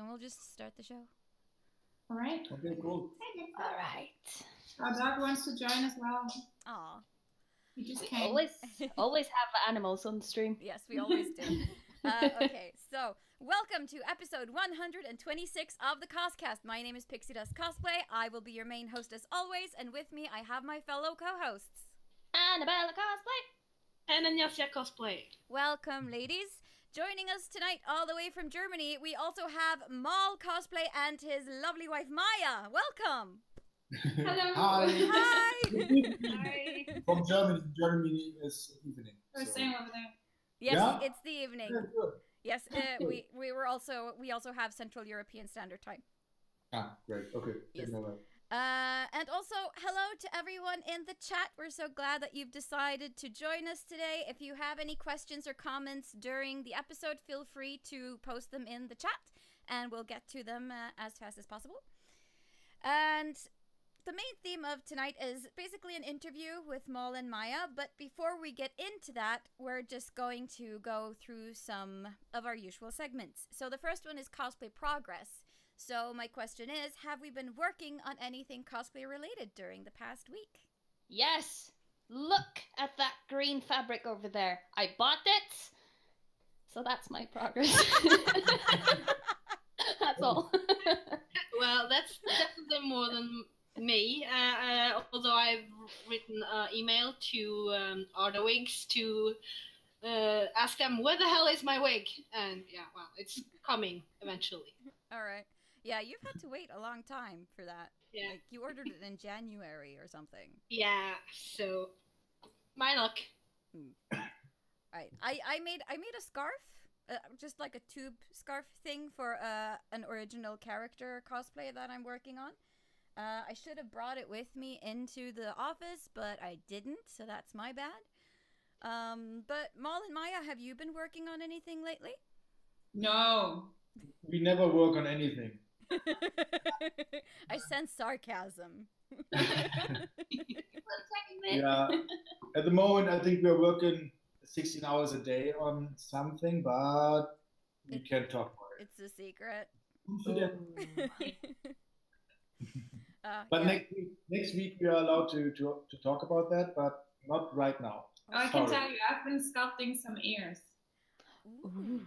and we'll just start the show. All right. Okay, cool. All right. Our dog wants to join as well. Aw. He just We came. always have animals on the stream. Yes, we always do. Okay, so welcome to episode 126 of the CosCast. My name is Pixie Dust Cosplay. I will be your main host as always, and with me I have my fellow co-hosts. Annabella cosplay. And Anya cosplay. Welcome, ladies. Joining us tonight all the way from Germany, we also have Maul cosplay and his lovely wife Maja. Welcome. Hello. Hi. Hi. Hi. From Germany. Germany is evening. We're staying over there. Yes, Yeah? it's the evening. Yeah, good. Yes, we also have Central European Standard Time. Ah, great. Okay. Yes. Taking over. And also, hello to everyone in the chat. We're so glad that you've decided to join us today. If you have any questions or comments during the episode, feel free to post them in the chat, and we'll get to them as fast as possible. And the main theme of tonight is basically an interview with Maul and Maja, but before we get into that, we're just going to go through some of our usual segments. So the first one is cosplay progress. So my question is, have we been working on anything cosplay related during the past week? Yes! Look at that green fabric over there. I bought it! So that's my progress. That's all. Well, that's definitely more than me. Although I've written an email to Arda Wigs to ask them where the hell is my wig, and yeah, well, it's coming eventually. All right. Yeah, you've had to wait a long time for that. Yeah. Like, you ordered it in January or something. Yeah. So, my luck. Right. I made a scarf, just like a tube scarf thing for an original character cosplay that I'm working on. I should have brought it with me into the office, but I didn't, so that's my bad. But Maul and Maja, have you been working on anything lately? No. We never work on anything. I sense sarcasm. Yeah. At the moment, I think we're working 16 hours a day on something, but we can't talk about it. It's a secret. But yeah. next week we are allowed to talk about that, but not right now. I can Sorry. tell you, I've been sculpting some ears. Ooh.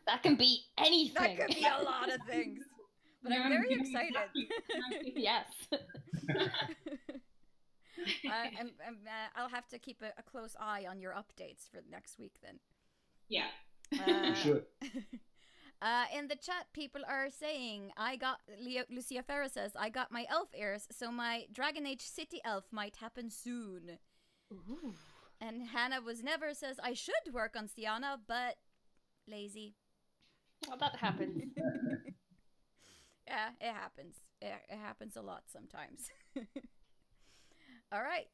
That can be anything. That could be a lot of things. But I'm very excited. Yes. I'll have to keep a close eye on your updates for next week then. Yeah. You should. In the chat, people are saying, Lucia Ferrer says, I got my elf ears, so my Dragon Age City elf might happen soon. Ooh. And Hannah Was Never says, I should work on Sienna, but lazy. Well, that happens. Yeah, it happens. It happens a lot sometimes. All right.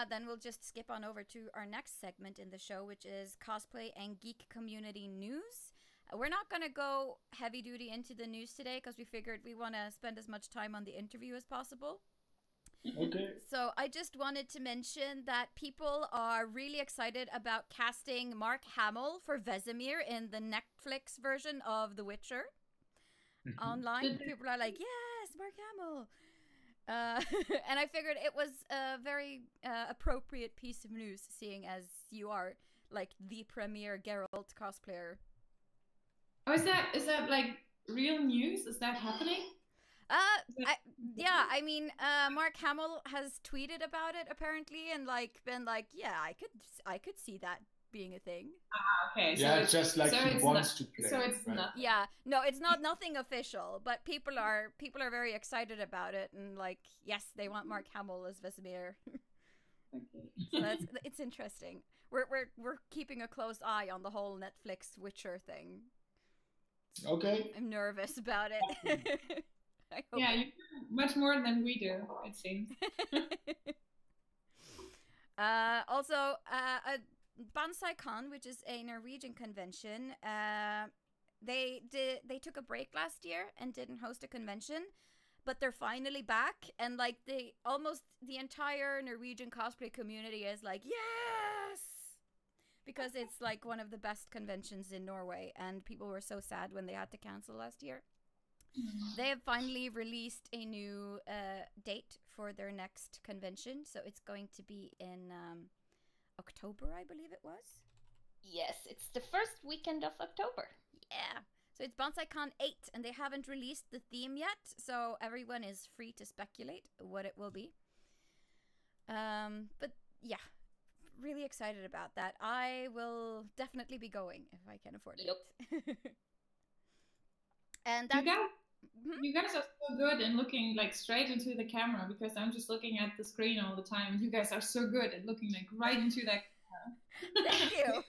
Then we'll just skip on over to our next segment in the show, which is cosplay and geek community news. We're not going to go heavy duty into the news today because we figured we want to spend as much time on the interview as possible. Okay. So I just wanted to mention that people are really excited about casting Mark Hamill for Vesemir in the Netflix version of The Witcher. Online, people are like, yes, Mark Hamill. And I figured it was a very appropriate piece of news, seeing as you are like the premier Geralt cosplayer. Oh, is that like real news? Is that happening? I mean, Mark Hamill has tweeted about it apparently, and like been like, yeah, I could see that being a thing. Okay. So Yeah, it's just like he wants to play. So it's right? nothing. Yeah, no, it's nothing official, but people are very excited about it, and like, yes, they want Mark Hamill as Vesemir. Okay. So it's interesting. We're keeping a close eye on the whole Netflix Witcher thing. Okay. I'm nervous about it. I hope Yeah, you do much more than we do, it seems. Also, BansaiCon, which is a Norwegian convention, they took a break last year and didn't host a convention, but they're finally back, and like the entire Norwegian cosplay community is like, yes, because it's like one of the best conventions in Norway, and people were so sad when they had to cancel last year. They have finally released a new date for their next convention, so it's going to be in October, I believe it was. Yes, it's the first weekend of October. Yeah. So it's BonsaiCon 8, and they haven't released the theme yet, so everyone is free to speculate what it will be. But yeah, really excited about that. I will definitely be going if I can afford it. And that's... You guys are so good in looking like straight into the camera, because I'm just looking at the screen all the time. You guys are so good at looking like right into that camera. Thank you.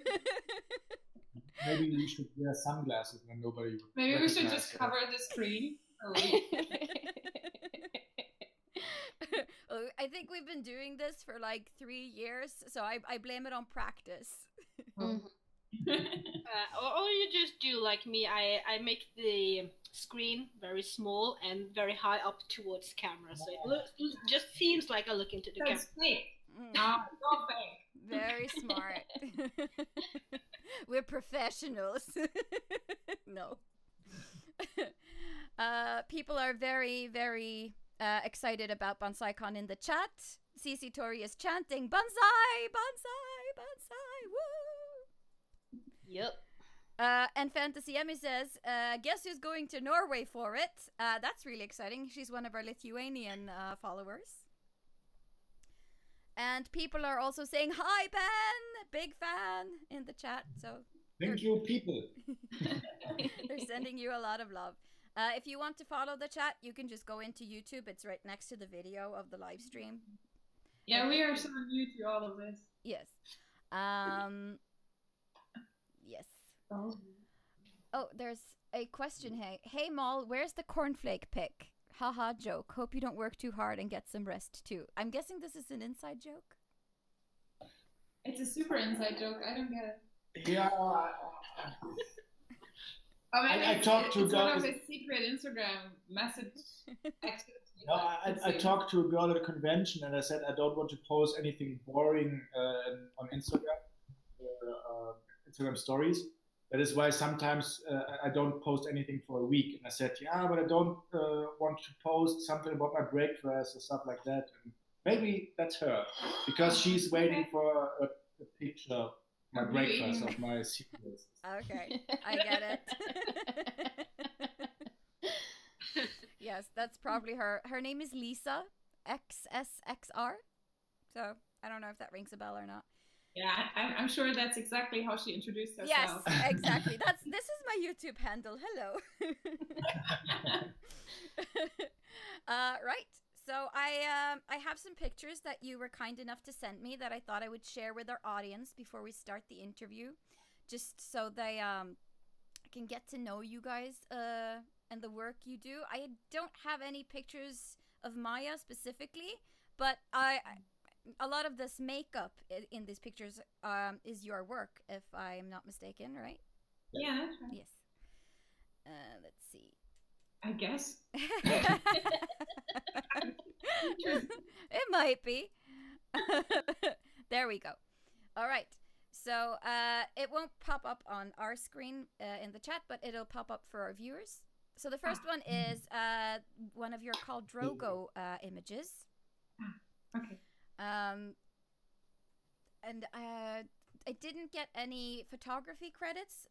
Maybe you should wear sunglasses when nobody. Maybe we should just cover the screen. I think we've been doing this for like 3 years, so I blame it on practice. Or you just do like me. I make the screen very small and very high up towards camera, so it just seems like I look into the camera. That's fake. No, not fake. Very smart. We're professionals. No. People are very, very excited about BonsaiCon in the chat. CC Tori is chanting, "Bonsai, bonsai, bonsai, woo!" Yep. And Fantasy Emmy says, guess who's going to Norway for it? That's really exciting. She's one of our Lithuanian followers. And people are also saying, "Hi, Ben! Big fan!" in the chat. So Thank you, people. they're sending you a lot of love. If you want to follow the chat, you can just go into YouTube. It's right next to the video of the live stream. Yeah, we are so new to all of this. Yes. Yes. Oh, there's a question. Hey, Maul, where's the cornflake pic? Haha, joke. Hope you don't work too hard and get some rest too. I'm guessing this is an inside joke. It's a super inside joke. I don't get it. Yeah. I talked to it's one of guys. his secret Instagram message activities. No, I talked to a girl at a convention, and I said I don't want to post anything boring on Instagram, Instagram stories. That is why sometimes I don't post anything for a week. And I said, yeah, but I don't want to post something about my breakfast or stuff like that. And maybe that's her, because she's waiting for a picture of my breakfast of my secrets. Okay, I get it. Yes, that's probably her. Her name is Lisa, XSXR. So I don't know if that rings a bell or not. Yeah, I'm sure that's exactly how she introduced herself. Yes, exactly. This is my YouTube handle. Hello. Right. So I have some pictures that you were kind enough to send me that I thought I would share with our audience before we start the interview, just so they can get to know you guys and the work you do. I don't have any pictures of Maja specifically, but a lot of this makeup in these pictures is your work, if I'm not mistaken, right? Yeah, that's right. Yes. Let's see. I guess. It might be. There we go. All right. So it won't pop up on our screen in the chat, but it'll pop up for our viewers. So the first one is one of your Khal Drogo images. Okay. And I didn't get any photography credits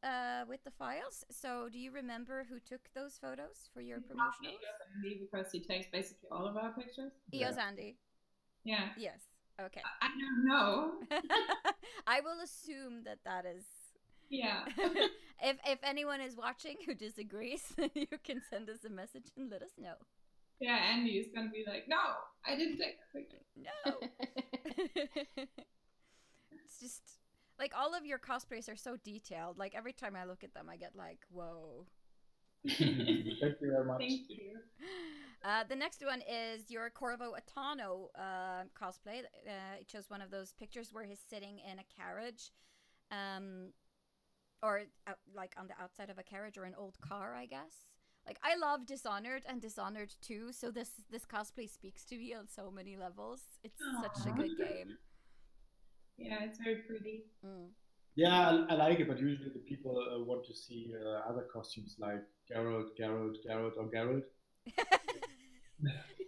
with the files. So do you remember who took those photos for your promotionals? Andy, because he takes basically all of our pictures. Eos Andy. Yeah. Yes. Okay. I don't know. I will assume that is. Yeah. If anyone is watching who disagrees, then you can send us a message and let us know. Yeah, Andy is gonna be like, no, I didn't take that picture. No. It's just like all of your cosplays are so detailed. Like every time I look at them, I get like, whoa. Thank you very much. Thank you. The next one is your Corvo Atano cosplay. It shows one of those pictures where he's sitting in a carriage, or like on the outside of a carriage or an old car, I guess. Like I love Dishonored and Dishonored 2, so this cosplay speaks to me on so many levels. It's such a good game. Yeah, it's very pretty. Yeah, I like it, but usually the people want to see other costumes like Geralt, or Geralt.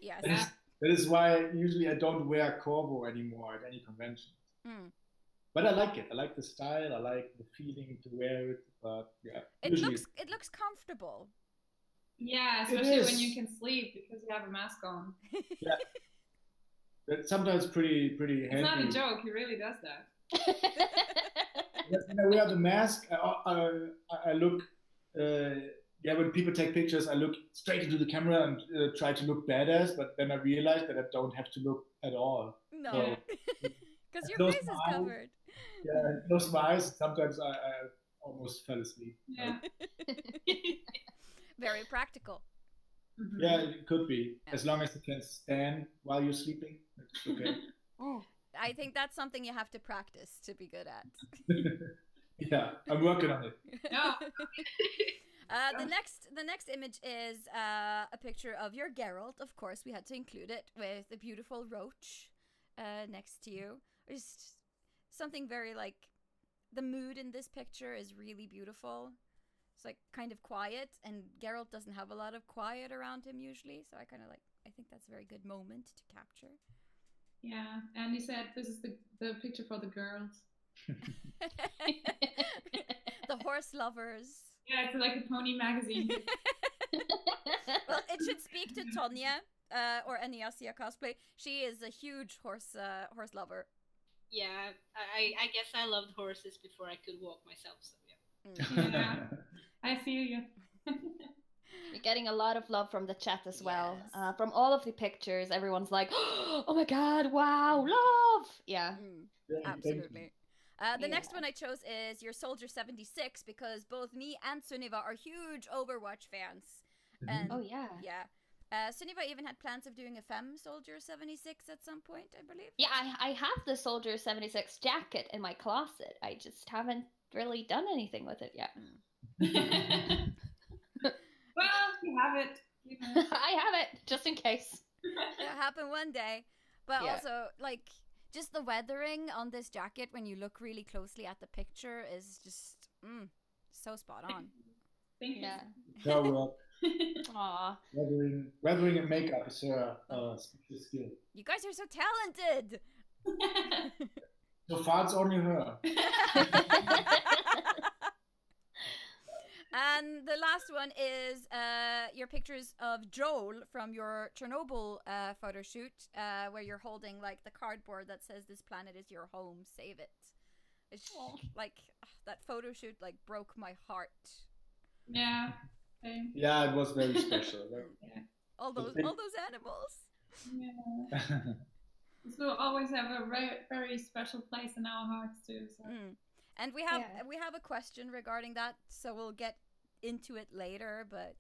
Yes. That is why usually I don't wear Corvo anymore at any convention. Mm. But I like it. I like the style. I like the feeling to wear it. But yeah, It looks comfortable. Yeah, especially when you can sleep because you have a mask on. Yeah, it's sometimes pretty handy. It's not a joke. He really does that. When I wear the mask, I look. Yeah, when people take pictures, I look straight into the camera and try to look badass. But then I realize that I don't have to look at all. No, because your face is covered. Yeah, I close my eyes. Sometimes I almost fell asleep. Yeah. Very practical. Mm-hmm. Yeah, it could be. As long as you can stand while you're sleeping, it's okay. I think that's something you have to practice to be good at. Yeah, I'm working on it. No. The next image is a picture of your Geralt. Of course, we had to include it with a beautiful roach next to you. There's something very like the mood in this picture is really beautiful. It's like kind of quiet, and Geralt doesn't have a lot of quiet around him usually. So I think that's a very good moment to capture. Yeah, and he said this is the picture for the girls. The horse lovers. Yeah, it's like a pony magazine. Well, it should speak to Tonya or any Asia cosplay. She is a huge horse lover. Yeah, I guess I loved horses before I could walk myself. So yeah, I feel you. You're getting a lot of love from the chat as well. Yes. From all of the pictures, everyone's like, "Oh my god, wow, love!" Yeah, Absolutely. The next one I chose is your Soldier 76 because both me and Sunniva are huge Overwatch fans. And oh yeah. Sunniva even had plans of doing a Femme Soldier 76 at some point, I believe. Yeah, I have the Soldier 76 jacket in my closet. I just haven't really done anything with it yet. Well, you have it. You know. I have it, just in case. It'll happen one day. But also, like, just the weathering on this jacket when you look really closely at the picture is just so spot on. Thank you. Yeah. So, Aw. weathering and makeup is her special skill. You guys are so talented! So far, it's only her. And the last one is your pictures of Joel from your Chernobyl photo shoot, where you're holding like the cardboard that says "This planet is your home, save it." It's like that photo shoot like broke my heart. Yeah. Same. Yeah, it was very special. Yeah. All those animals. Yeah. This will always have a very special place in our hearts too. So. And we have a question regarding that, so we'll get into it later. But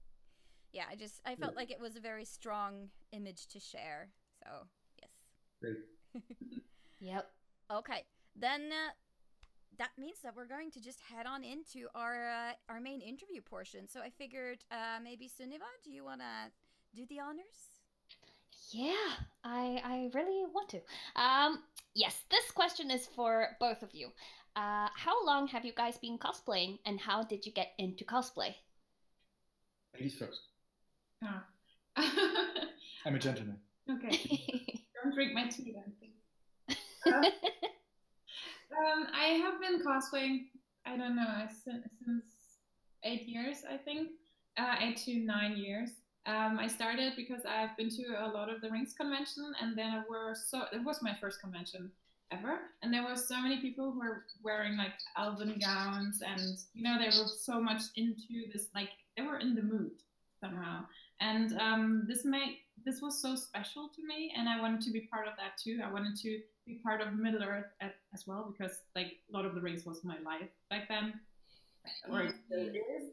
yeah, I felt like it was a very strong image to share. So yes. Great. Yep. Okay, then that means that we're going to just head on into our main interview portion. So I figured maybe Sunniva, do you want to do the honors? Yeah, I really want to. Yes, this question is for both of you. How long have you guys been cosplaying, and how did you get into cosplay? Ladies first. Ah. I'm a gentleman. Okay. Don't drink my tea then, please. I have been cosplaying, I don't know, since 8 years, I think. 8 to 9 years. I started because I've been to a lot of the Rings convention, and then it was my first convention ever, and there were so many people who were wearing like elven gowns, and you know, they were so much into this, like they were in the mood somehow, and this was so special to me, and I wanted to be part of that too. I wanted to be part of Middle Earth as well, because like Lord of the Rings was my life back then, or it still is.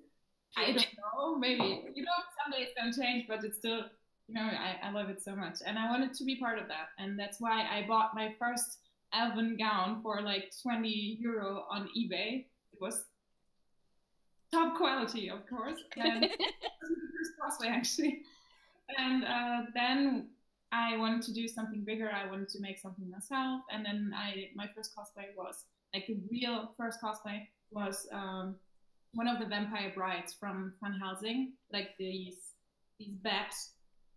I don't know, maybe, you know, someday it's gonna change, but it's still, you know, I love it so much, and I wanted to be part of that, and that's why I bought my first elven gown for like €20 on eBay. It was top quality, of course, and it was the first cosplay actually, and then I wanted to do something bigger. I wanted to make something myself, and then my first cosplay was like the real first cosplay was one of the vampire brides from Van Helsing, like these bats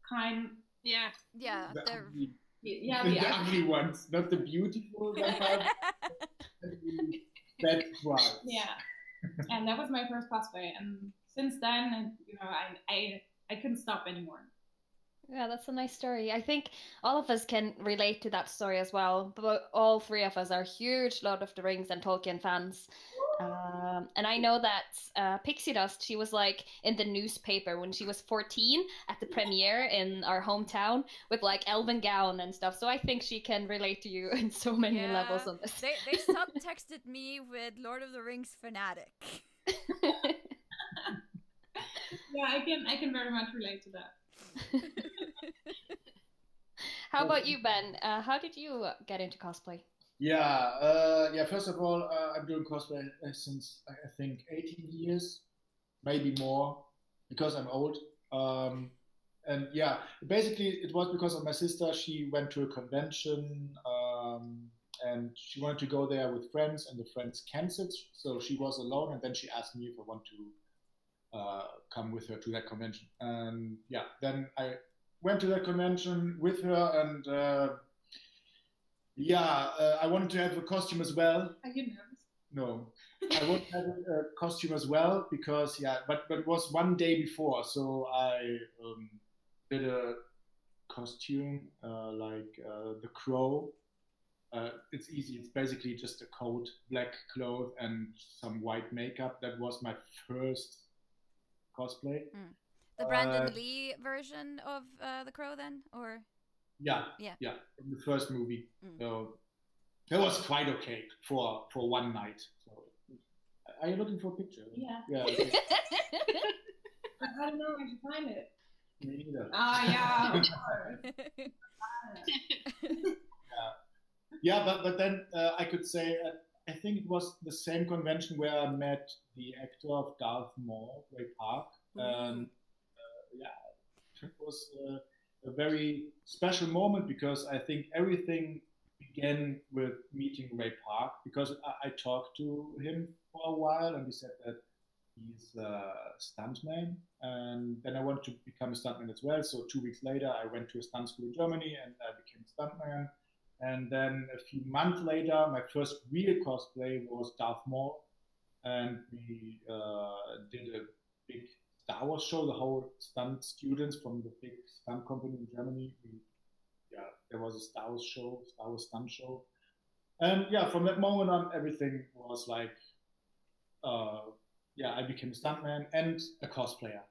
kind. Yeah. Yeah, The they're ugly, Yeah, the ugly ones, not the beautiful vampire. Bad brides. Yeah, and that was my first cosplay, and since then, you know, I couldn't stop anymore. Yeah, that's a nice story. I think all of us can relate to that story as well. But all three of us are huge Lord of the Rings and Tolkien fans. And I know that Pixie Dust, she was like in the newspaper when she was 14 at the premiere in our hometown with like elven gown and stuff. So I think she can relate to you in so many levels on this. They subtexted me with Lord of the Rings fanatic. Yeah, I can very much relate to that. How about you, Ben? How did you get into cosplay? Yeah. First of all, I'm doing cosplay since I think 18 years, maybe more, because I'm old. And yeah, basically it was because of my sister. She went to a convention, and she wanted to go there with friends, and the friends canceled, so she was alone. And then she asked me if I want to come with her to that convention. And yeah, then I went to that convention with her, and I wanted to have a costume as well. Are you nervous? No, I wanted to have a costume as well because but it was one day before, so I did a costume like the crow. It's easy. It's basically just a coat, black clothes, and some white makeup. That was my first cosplay. The Brandon Lee version of The Crow, then, or yeah, from the first movie. So that was quite okay for one night. So, are you looking for a picture? Yeah. Okay. I don't know where to find it. Me neither. Yeah, of course. But then I could say I think it was the same convention where I met the actor of Darth Maul, Ray Park, and it was a very special moment because I think everything began with meeting Ray Park, because I talked to him for a while and he said that he's a stuntman, and then I wanted to become a stuntman as well. So 2 weeks later I went to a stunt school in Germany and I became a stuntman. And then a few months later my first real cosplay was Darth Maul, and we did a big Star Wars show. The whole stunt students from the big stunt company in Germany, there was a Star Wars show, Star Wars stunt show. And from that moment on, everything was like, I became a stuntman and a cosplayer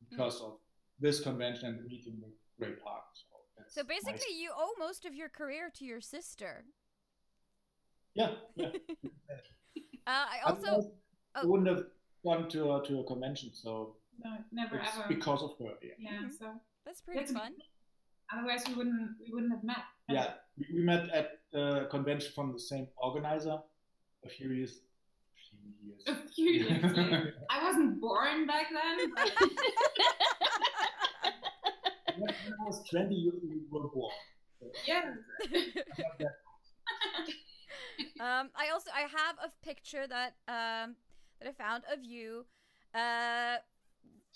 because of this convention and the meeting with Ray Park. So basically, you owe most of your career to your sister. Yeah. I also wouldn't have gone to a convention, so no, never ever. Because of her. Yeah. So that's pretty fun. Otherwise, we wouldn't have met. Yeah, we met at a convention from the same organizer a few years. A few years later. I wasn't born back then. But... When I was 20, you were born. So. Yeah. I have a picture that I found of you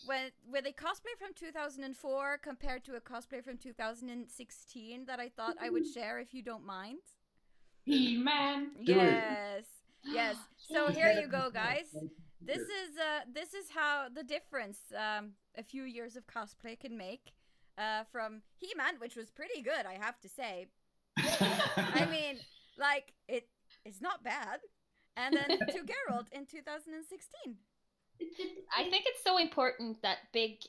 with a cosplay from 2004 compared to a cosplay from 2016 that I thought I would share if you don't mind. He-Man. Yes. So here you go, guys. This is how the difference a few years of cosplay can make. From He-Man, which was pretty good, I have to say. I mean, like, it's not bad. And then to Geralt in 2016. I think it's so important that big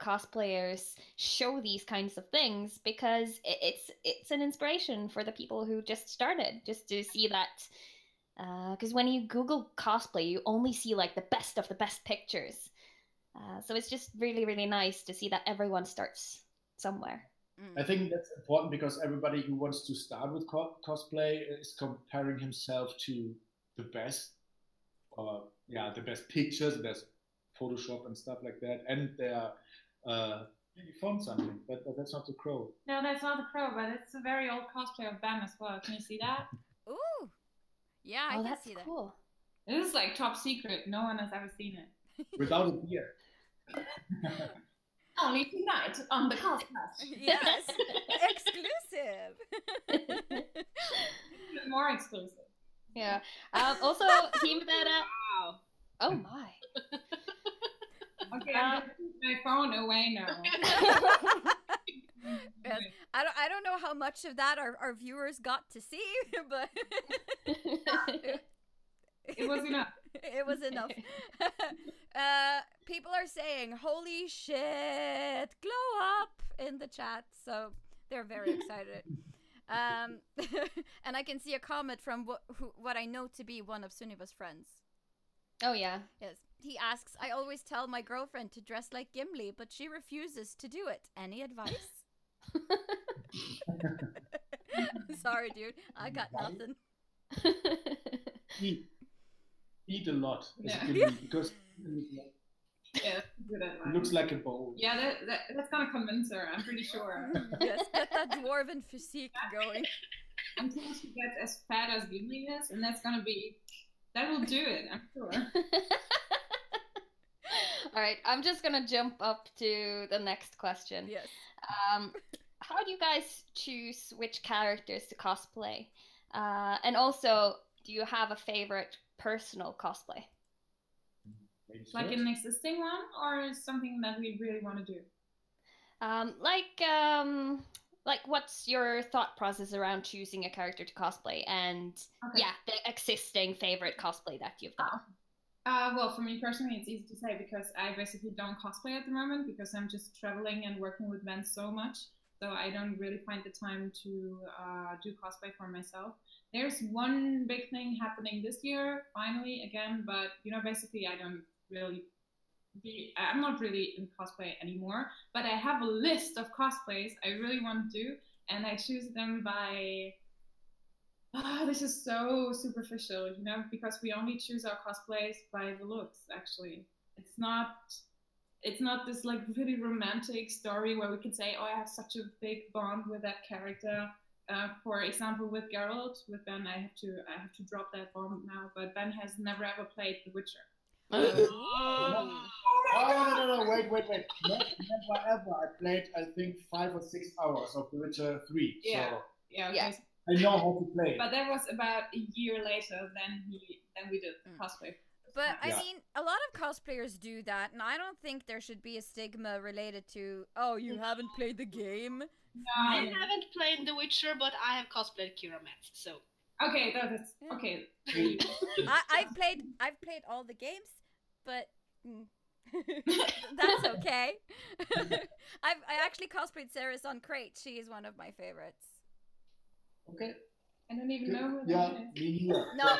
cosplayers show these kinds of things because it's an inspiration for the people who just started, just to see that. Because when you Google cosplay, you only see like the best of the best pictures. So it's just really, really nice to see that everyone starts somewhere. I think that's important because everybody who wants to start with cosplay is comparing himself to the best. The best pictures, the best Photoshop and stuff like that. And they're you found something, but that's not the crow. No, that's not the crow, but it's a very old cosplay of Ben as well. Can you see that? Ooh. Yeah, I Oh, can that's see that. cool. This is like top secret. No one has ever seen it. Without a beer. Only tonight on the CosCast. Yes, exclusive. Even more exclusive. Yeah. Also, Himdara. Wow. Oh my. Okay, I'm gonna put my phone away now. Yes. I don't know how much of that our viewers got to see, but It was enough. it was enough. People are saying, "Holy shit, glow up" in the chat, so they're very excited. And I can see a comment from what I know to be one of Sunniva's friends. Oh yeah. Yes, he asks, "I always tell my girlfriend to dress like Gimli, but she refuses to do it. Any advice?" Sorry, dude, I got nothing. Eat a lot. Yeah. Because Yeah, good it advice. looks like a bowl. Yeah, that's gonna convince her. I'm pretty sure. Yes, get that dwarven physique going. Until she gets as fat as Gimli is, and that will do it. I'm sure. All right, I'm just gonna jump up to the next question. Yes. How do you guys choose which characters to cosplay? And also, do you have a favorite personal cosplay? Like an existing one, or something that we really want to do? Like what's your thought process around choosing a character to cosplay, and Okay. yeah, the existing favorite cosplay that you've done? Well, for me personally, it's easy to say because I basically don't cosplay at the moment because I'm just traveling and working with men so much. So I don't really find the time to do cosplay for myself. There's one big thing happening this year, finally, again, but basically I'm not really in cosplay anymore, but I have a list of cosplays I really want to do, and I choose them by, this is so superficial, because we only choose our cosplays by the looks, actually. It's not this like really romantic story where we can say, oh, I have such a big bond with that character. For example, with Geralt, with Ben, I have to drop that bomb now, but Ben has never ever played The Witcher. Oh, no, wait. Never ever. I played, I think, 5 or 6 hours of The Witcher 3. Yeah. So Yeah. Yeah. I know how to play. But that was about a year later than we did the cosplay. But Yeah. I mean, a lot of cosplayers do that, and I don't think there should be a stigma related to, oh, you haven't played the game. I haven't played The Witcher, but I have cosplayed Kira Metz, so. Okay, that's okay. I've played all the games, but that's okay. I actually cosplayed Ceres on Crate. She is one of my favorites. Okay. I don't even know who Yeah, that is. me neither. No.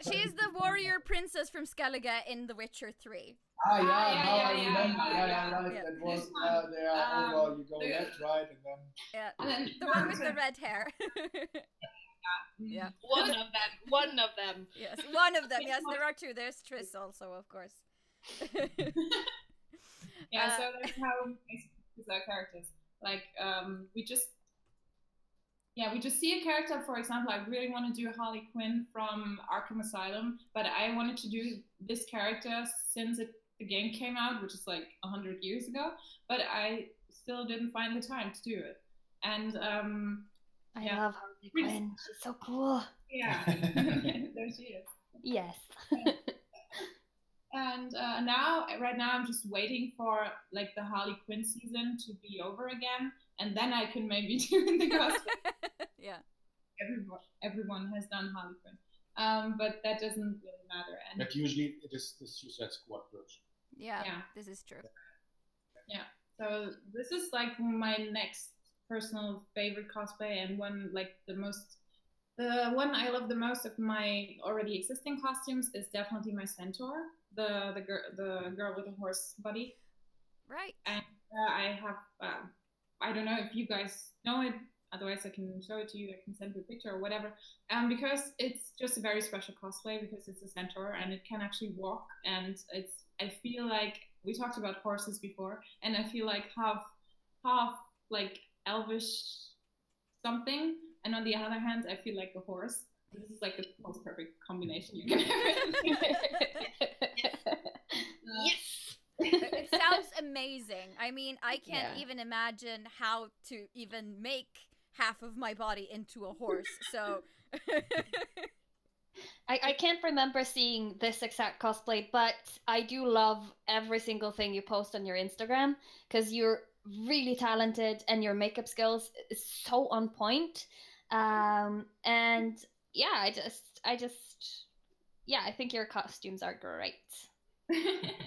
She is the warrior princess from Skellige in The Witcher 3. Now yeah, I remember. yeah. Right. Yeah. That was This one. there over. You go left, right, and then. Yeah. And then The one with the red hair. Yeah. One of them. Yes, one of them. Yes, there are two. There's Triss also, of course. Yeah, so that's how we choose our characters. Like, we just see a character. For example, I really want to do Harley Quinn from Arkham Asylum, but I wanted to do this character since the game came out, which is like 100 years ago, but I still didn't find the time to do it. And I yeah. love Harley Quinn. She's so cool. yeah, there she is. Yes. And right now, I'm just waiting for like the Harley Quinn season to be over again, and then I can maybe do the cosplay. Yeah. Everyone has done Harley Quinn, but that doesn't really matter. And But usually it is the Suicide Squad version. Yeah, Yeah. this is true. so this is like my next personal favorite cosplay, and one like the one I love the most of my already existing costumes is definitely my centaur, the girl with the horse body. Right. And I have, I don't know if you guys know it, otherwise I can show it to you, I can send you a picture or whatever. Because it's just a very special cosplay because it's a centaur and it can actually walk, and I feel like, we talked about horses before, and I feel like half like elvish something, and on the other hand, I feel like a horse. This is like the most perfect combination you can have. Yes. It sounds amazing. I mean, I can't Yeah. even imagine how to even make half of my body into a horse. So I can't remember seeing this exact cosplay, but I do love every single thing you post on your Instagram because you're really talented and your makeup skills is so on point. And yeah, I think your costumes are great.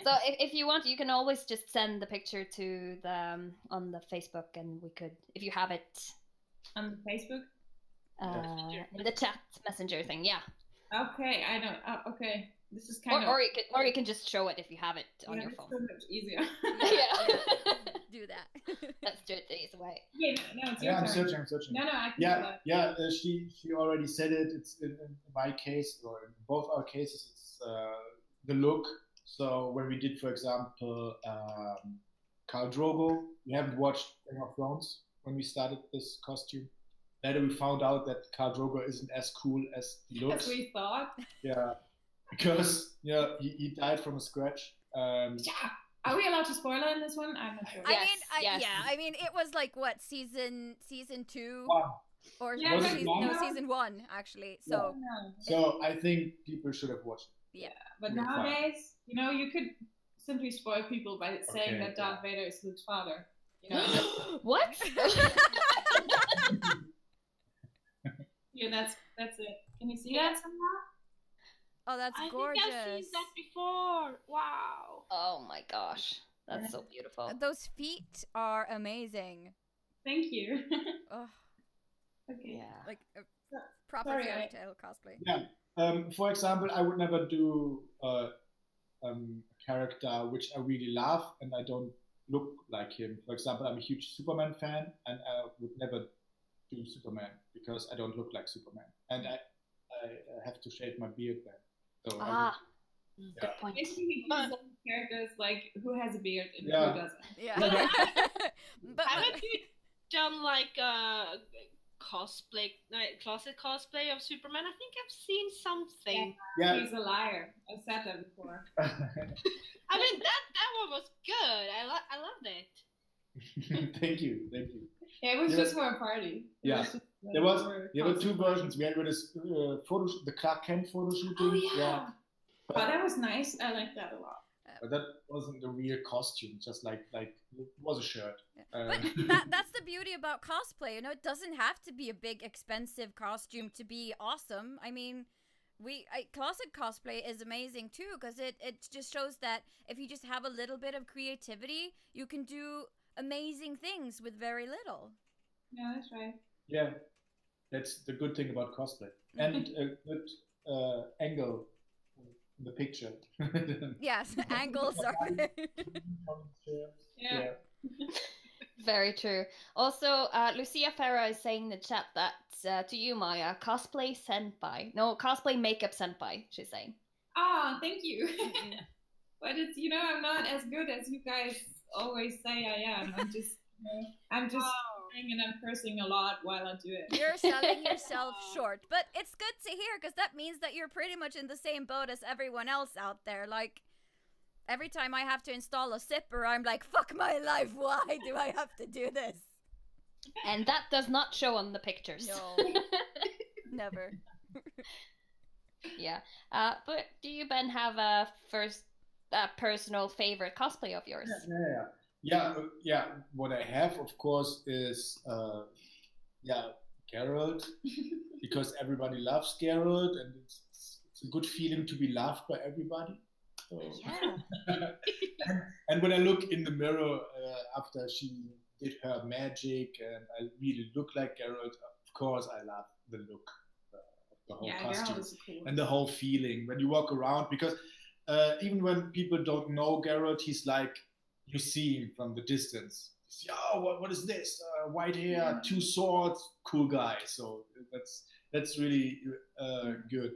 So if you want, you can always just send the picture to the on the Facebook, and we could, if you have it, On Facebook? in the chat messenger thing. Yeah. Okay, I don't. Okay, this is kind of. Or you can just show it if you have it on your it's phone. so much easier. Yeah. do that. Let's do it the easy way. Yeah, no, it's your I'm turn. searching. No, I can do that. She already said it. It's in my case, or in both our cases, it's the look. So when we did, for example, Khal Drogo, we haven't watched Game of Thrones when we started this costume. Later we found out that Khal Drogo isn't as cool as he looks. As we thought. Yeah, because he died from a scratch. Yeah. Are we allowed to spoiler in this one? I'm not sure. Yes. I mean, it was like what season 2 Wow. or Yeah, Was it one? season 1 actually. So So I think people should have watched it. yeah. But Really nowadays, you could simply spoil people by saying that Darth Vader is Luke's father. What? Yeah, that's it. Can you see that somehow? Oh, that's I gorgeous. think I've seen that before. Wow. Oh my gosh, that's so beautiful. Those feet are amazing. Thank you. Oh, Okay. Yeah. like a proper Sorry, fairy tale cosplay. Yeah. For example, I would never do a character which I really love and I don't look like him. For example, I'm a huge Superman fan and I would never do Superman because I don't look like Superman. And I have to shave my beard then. So Good point. Basically, he does some characters like who has a beard and Yeah. who doesn't. Yeah. but Haven't you done like a cosplay, classic cosplay of Superman? I think I've seen something. Yeah. He's a liar. I've said that before. I mean that one was good. I loved it. Thank you. Yeah, it was Yeah. just for a party. It Yeah. was just, There were for two versions. We had this the Clark Kent photo shooting. Oh yeah. Oh, that was nice. I like that a lot. But that wasn't a real costume. Just like it was a shirt. But that's the beauty about cosplay. It doesn't have to be a big, expensive costume to be awesome. I mean, classic cosplay is amazing too because it just shows that if you just have a little bit of creativity, you can do amazing things with very little. Yeah, that's right. Yeah, that's the good thing about cosplay, and a good angle in the picture. Yes, angles are. Yeah. Very true. Also, Lucia Farah is saying in the chat that to you, Maja, cosplay senpai. No, cosplay makeup senpai, she's saying. Ah, thank you. But it's I'm not as good as you guys always say I am. I'm just saying and I'm cursing a lot while I do it. You're selling yourself short, but it's good to hear because that means that you're pretty much in the same boat as everyone else out there. Like every time I have to install a zipper, I'm like, fuck my life, why do I have to do this? And that does not show on the pictures. No, never. Yeah. But do you, Ben, have a personal favorite cosplay of yours? Yeah. What I have, of course, is Geralt, because everybody loves Geralt, and it's a good feeling to be loved by everybody. So. Yeah. and when I look in the mirror after she did her magic, and I really look like Geralt, of course, I love the look of the whole costume Geralt is cool. and the whole feeling when you walk around, because even when people don't know Geralt, he's like, you see him from the distance. Oh, what is this? White hair, 2 swords, cool guy. So that's really good.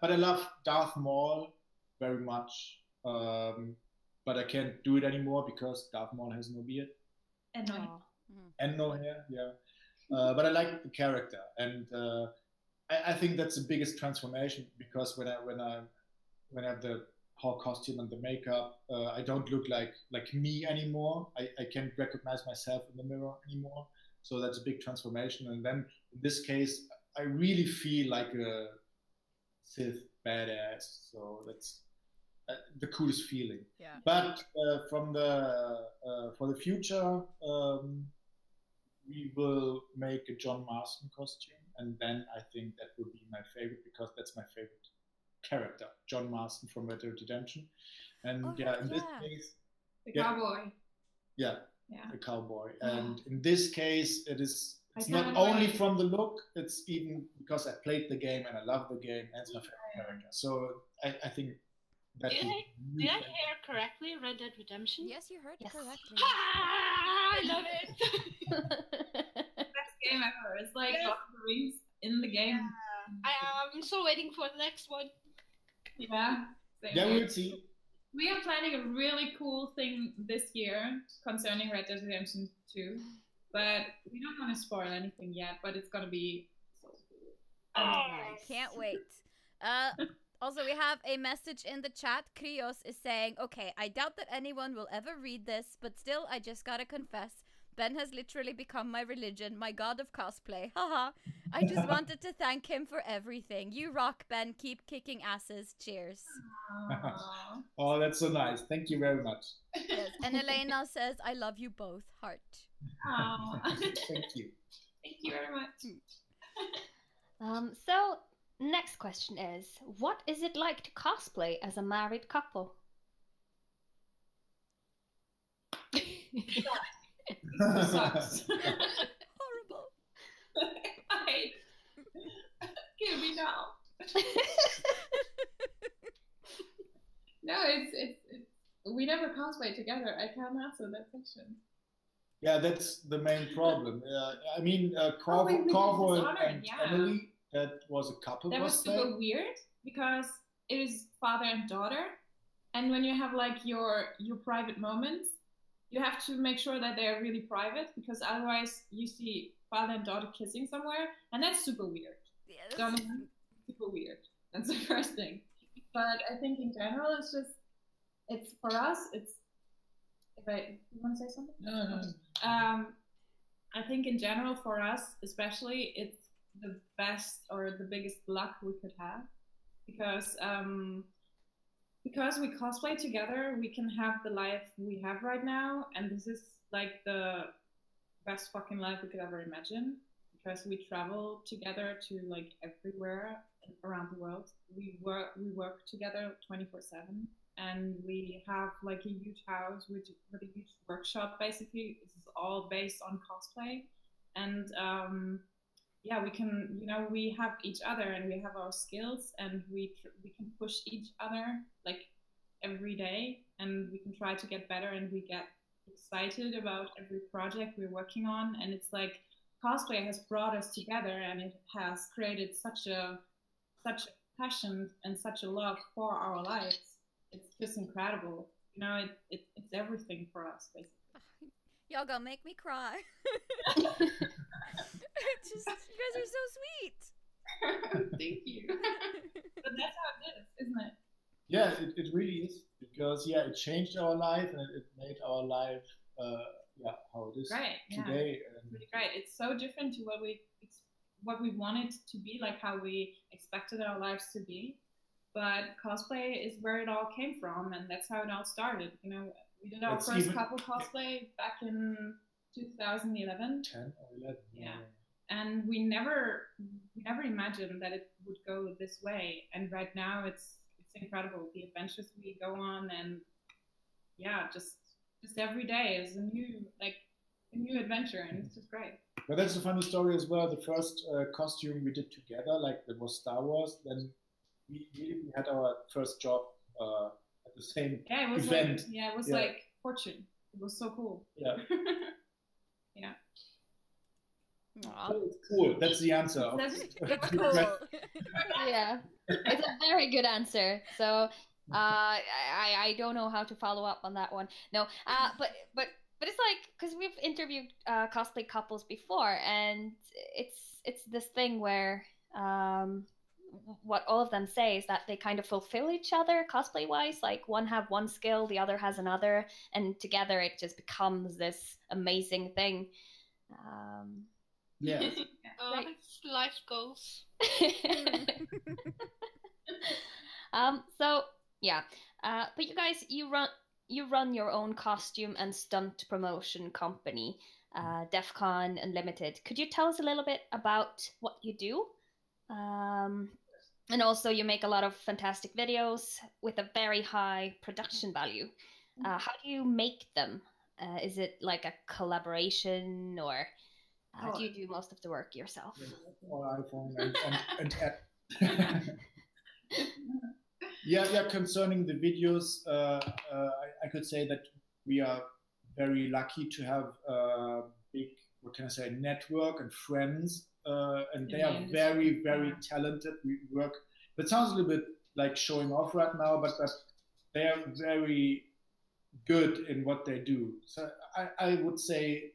But I love Darth Maul very much. But I can't do it anymore because Darth Maul has no beard And Oh. and no hair. Yeah. but I like the character, and I think that's the biggest transformation, because when I have the whole costume and the makeup, I don't look like me anymore. I can't recognize myself in the mirror anymore. So that's a big transformation. And then in this case, I really feel like a Sith badass. So that's the coolest feeling. Yeah. But for the future, we will make a John Marston costume, and then I think that would be my favorite, because that's my favorite character, John Marston from Red Dead Redemption. And in this case, the cowboy. Yeah, the cowboy. And in this case, it's not only from the look, it's even because I played the game and I love the game, and it's my favorite character. So I think that. Did I hear correctly? Red Dead Redemption? Yes, you heard correctly. I love it. Best game ever. It's like Lord of the Rings in the game. Yeah. I'm still waiting for the next one. Yeah. Yeah, we'll see. We are planning a really cool thing this year concerning Red Dead Redemption 2, but we don't want to spoil anything yet, but it's going to be so cool. I can't wait. Also, we have a message in the chat. Krios is saying, okay, I doubt that anyone will ever read this, but still, I just gotta confess, Ben has literally become my religion, my god of cosplay. Haha. I just wanted to thank him for everything. You rock, Ben. Keep kicking asses. Cheers. Oh, that's so nice. Thank you very much. Yes. And Elena says, I love you both. Heart. Thank you. Thank you very much. So, next question is, what is it like to cosplay as a married couple? Sucks. Horrible. Kill me now. No, it's we never cosplay together. I can't answer that question. Yeah, that's the main problem. I mean, Corvo and Emily, that was a couple. That was super weird because it was father and daughter, and when you have like your private moments, you have to make sure that they're really private, because otherwise you see father and daughter kissing somewhere, and that's super weird. Yes. Super weird. That's the first thing. But I think in general, it's for us. It's you want to say something? No. I think in general for us, especially, it's the best or the biggest luck we could have, because we cosplay together, we can have the life we have right now, and this is like the best fucking life we could ever imagine, because we travel together to like everywhere around the world. We work together 24/7, and we have like a huge house with a huge workshop. Basically, this is all based on cosplay, and we can, we have each other and we have our skills, and we can push each other like every day, and we can try to get better, and we get excited about every project we're working on. And it's like cosplay has brought us together, and it has created such a passion and such a love for our lives. It's just incredible. It's everything for us, basically. Y'all gonna make me cry. You guys are so sweet. Thank you. But that's how it is, isn't it? Yeah, it really is, because it changed our life, and it made our life how it is today. It's really great. It's so different to what we wanted to be, like how we expected our lives to be. But cosplay is where it all came from, and that's how it all started. We did our first couple cosplay back in 2011. 10 or 11. Yeah. And we never imagined that it would go this way. And right now it's incredible, the adventures we go on, and just every day is a new adventure, and it's just great. But that's a funny story as well. The first costume we did together, like it was Star Wars, then we had our first job at the same event. It was like Fortune. It was so cool. Yeah. Yeah. Oh, cool. That's the answer. That's cool. Yeah, it's a very good answer. So I don't know how to follow up on that one. No, but But it's like, because we've interviewed cosplay couples before, and it's this thing where what all of them say is that they kind of fulfill each other cosplay wise. Like one have one skill, the other has another, and together it just becomes this amazing thing. Yeah. Right. It's life goals. So yeah, but you guys, you run your own costume and stunt promotion company, DEF CON Unlimited. Could you tell us a little bit about what you do? And also, you make a lot of fantastic videos with a very high production value. How do you make them? Is it like a collaboration, or do you do most of the work yourself? Or iPhone and yeah. Concerning the videos, I could say that we are very lucky to have a big, what can I say, network and friends, and they are very, very talented. We work. That sounds a little bit like showing off right now, but they are very good in what they do. So I would say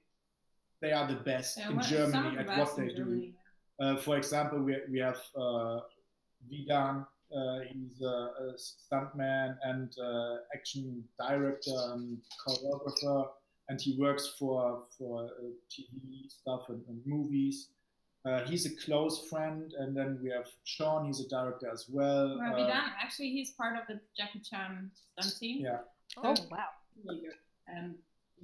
they are the best in Germany at what they do. For example, we have Vidan. He's a stuntman and action director and choreographer, and he works for TV stuff and movies. He's a close friend, and then we have Sean. He's a director as well. Vidan, actually, he's part of the Jackie Chan stunt team. Yeah. Oh wow. Really good. And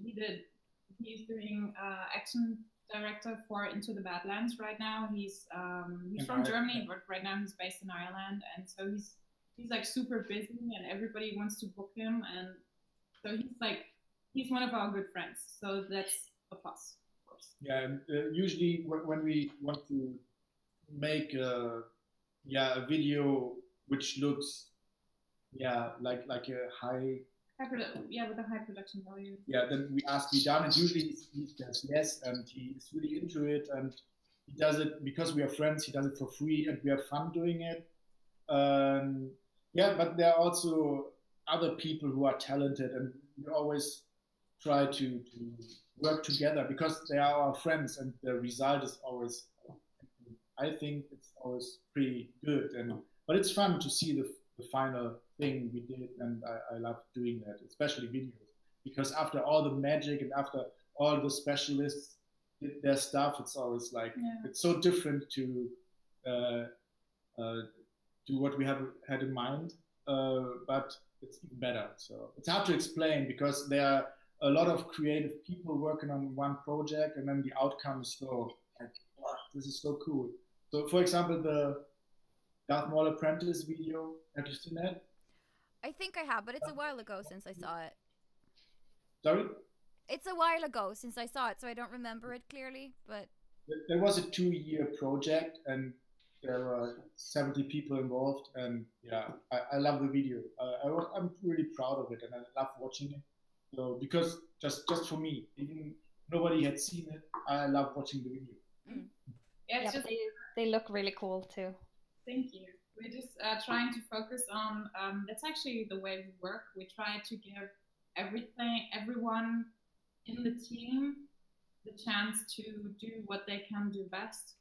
he's doing action director for Into the Badlands right now. He's from Germany, but right now he's based in Ireland, and so he's like super busy, and everybody wants to book him, and so he's one of our good friends. So that's a plus, of course. Yeah, and usually when we want to make a video which looks like a high with a high production value. Yeah, then we ask Vidan, and usually he says yes, and he's really into it, and he does it because we are friends. He does it for free, and we have fun doing it. But there are also other people who are talented, and we always try to work together because they are our friends, and the result is always, I think it's always pretty good, but it's fun to see the final thing we did, and I love doing that, especially videos, because after all the magic and after all the specialists did their stuff, it's always like it's so different to do what we have had in mind, but it's even better. So it's hard to explain because there are a lot of creative people working on one project, and then the outcome is so like, wow, this is so cool. So for example, the Darth Maul Apprentice video, have you seen that? I think I have, but it's a while ago since I saw it. Sorry? It's a while ago since I saw it, so I don't remember it clearly, but... There was a 2-year project, and there were 70 people involved, and I love the video. I'm really proud of it, and I love watching it. So because just for me, even nobody had seen it, I love watching the video. Mm. Yeah, they look really cool too. Thank you. We're just trying to focus on, that's actually the way we work. We try to give everyone in the team the chance to do what they can do best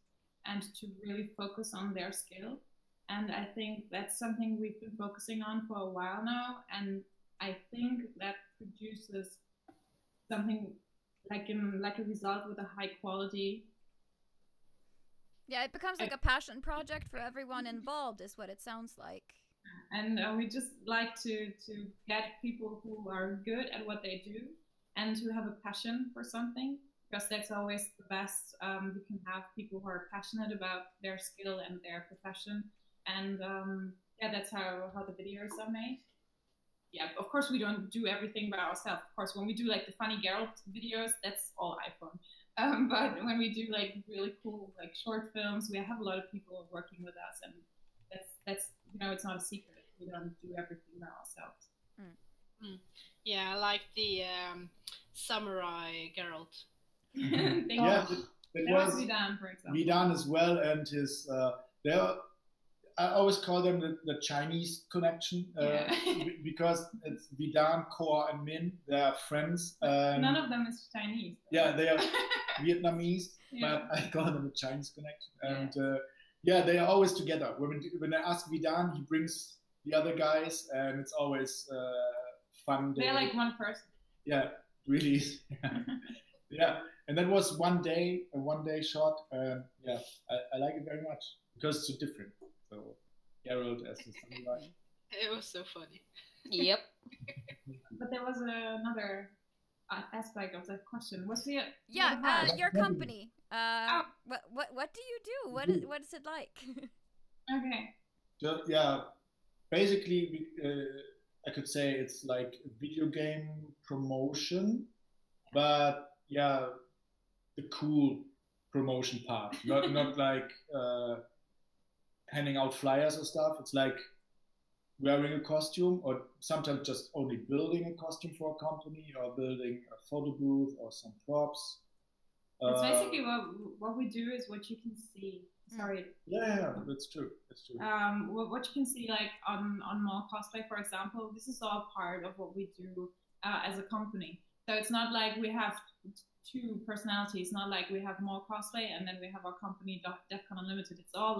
and to really focus on their skill. And I think that's something we've been focusing on for a while now. And I think that produces something like a result with a high quality. Yeah, it becomes like a passion project for everyone involved, is what it sounds like. And we just like to get people who are good at what they do and who have a passion for something, because that's always the best. You can have people who are passionate about their skill and their profession. And that's how the videos are made. Yeah, of course we don't do everything by ourselves. Of course, when we do like the funny Geralt videos, that's all iPhone. But when we do like really cool like short films, we have a lot of people working with us, and that's it's not a secret. We don't do everything by ourselves. Yeah, I like the samurai Geralt. That was Vidan, for example. Vidan as well, and his I always call them the Chinese connection because it's Vidan, Koa, and Min. They are friends. None of them is Chinese. Yeah, they are Vietnamese, but I call them the Chinese connection. And they are always together. When I ask Vidan, he brings the other guys, and it's always fun. They're like one person. Yeah, it really is. Yeah, and that was a one day shot. I like it very much because it's so different. So Geralt as the samurai. It was so funny. Yep. But there was another aspect of that question. What's the your company? What do you do? What is it like? Okay. So basically, I could say it's like a video game promotion, but the cool promotion part, not like handing out flyers or stuff. It's like wearing a costume, or sometimes just only building a costume for a company, or building a photo booth or some props. It's basically what we do is what you can see. Sorry. Yeah, that's true. That's true. What you can see, like on Maul cosplay, for example, this is all part of what we do as a company. So it's not like we have two personalities. Not like we have Maul cosplay and then we have our company DefCon Unlimited. It's all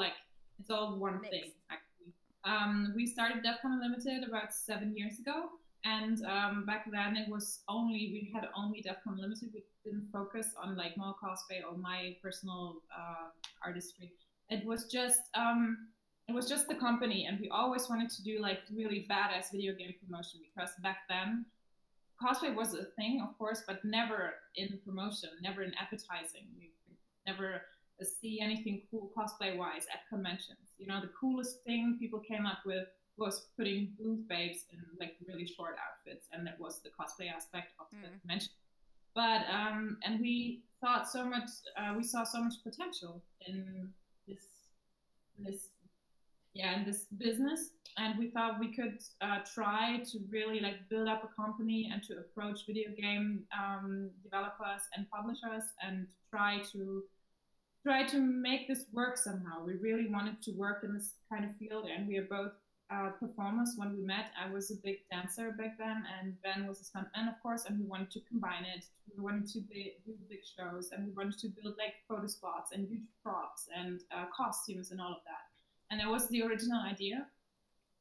one thing actually. We started DefCon Unlimited about 7 years ago, and back then we had only DefCon Unlimited. We didn't focus on like Maul cosplay or my personal artistry. It was just the company, and we always wanted to do like really badass video game promotion, because back then cosplay was a thing, of course, but never in promotion, never in advertising. We never see anything cool cosplay-wise at conventions. You know, the coolest thing people came up with was putting booth babes in like really short outfits, and that was the cosplay aspect of the convention. But and we thought so much, we saw so much potential in this business, and we thought we could try to really like build up a company and to approach video game developers and publishers and try to make this work somehow. We really wanted to work in this kind of field, and we are both performers. When we met, I was a big dancer back then, and Ben was a stuntman, of course, and we wanted to combine it. We wanted to do big shows, and we wanted to build like photo spots and huge props and costumes and all of that. And that was the original idea.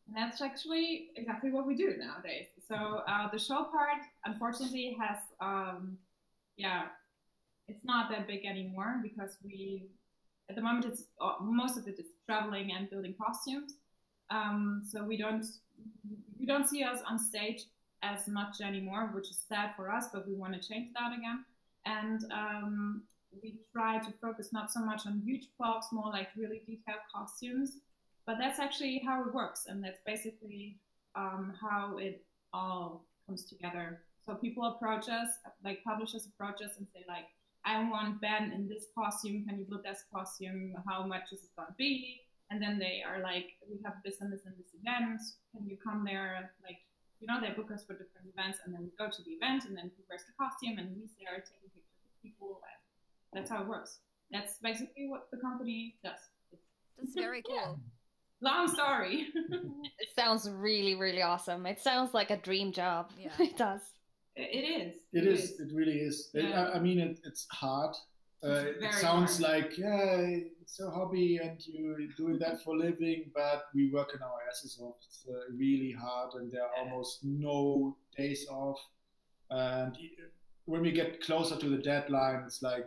And that's actually exactly what we do nowadays. So the show part, unfortunately, has, it's not that big anymore, because at the moment, most of it is traveling and building costumes. So you don't see us on stage as much anymore, which is sad for us, but we want to change that again. And we try to focus not so much on huge props, more like really detailed costumes. But that's actually how it works, and that's basically how it all comes together. So people approach us, like publishers approach us and say like, I want Ben in this costume, can you build this costume, how much is it going to be? And then they are like, we have this and this and this event, can you come there? Like, you know, they book us for different events, and then we go to the event, and then he wears the costume, and he's there taking pictures with people, and that's how it works. That's basically what the company does. That's very cool. Yeah. Long story. It sounds really, really awesome. It sounds like a dream job. Yeah. It does. It is. It is. It really is. Yeah. I mean, it's hard. It sounds hard. like, it's a hobby and you're doing that for a living, but we work in our asses off. It's really hard, and there are almost no days off. And when we get closer to the deadline, it's like,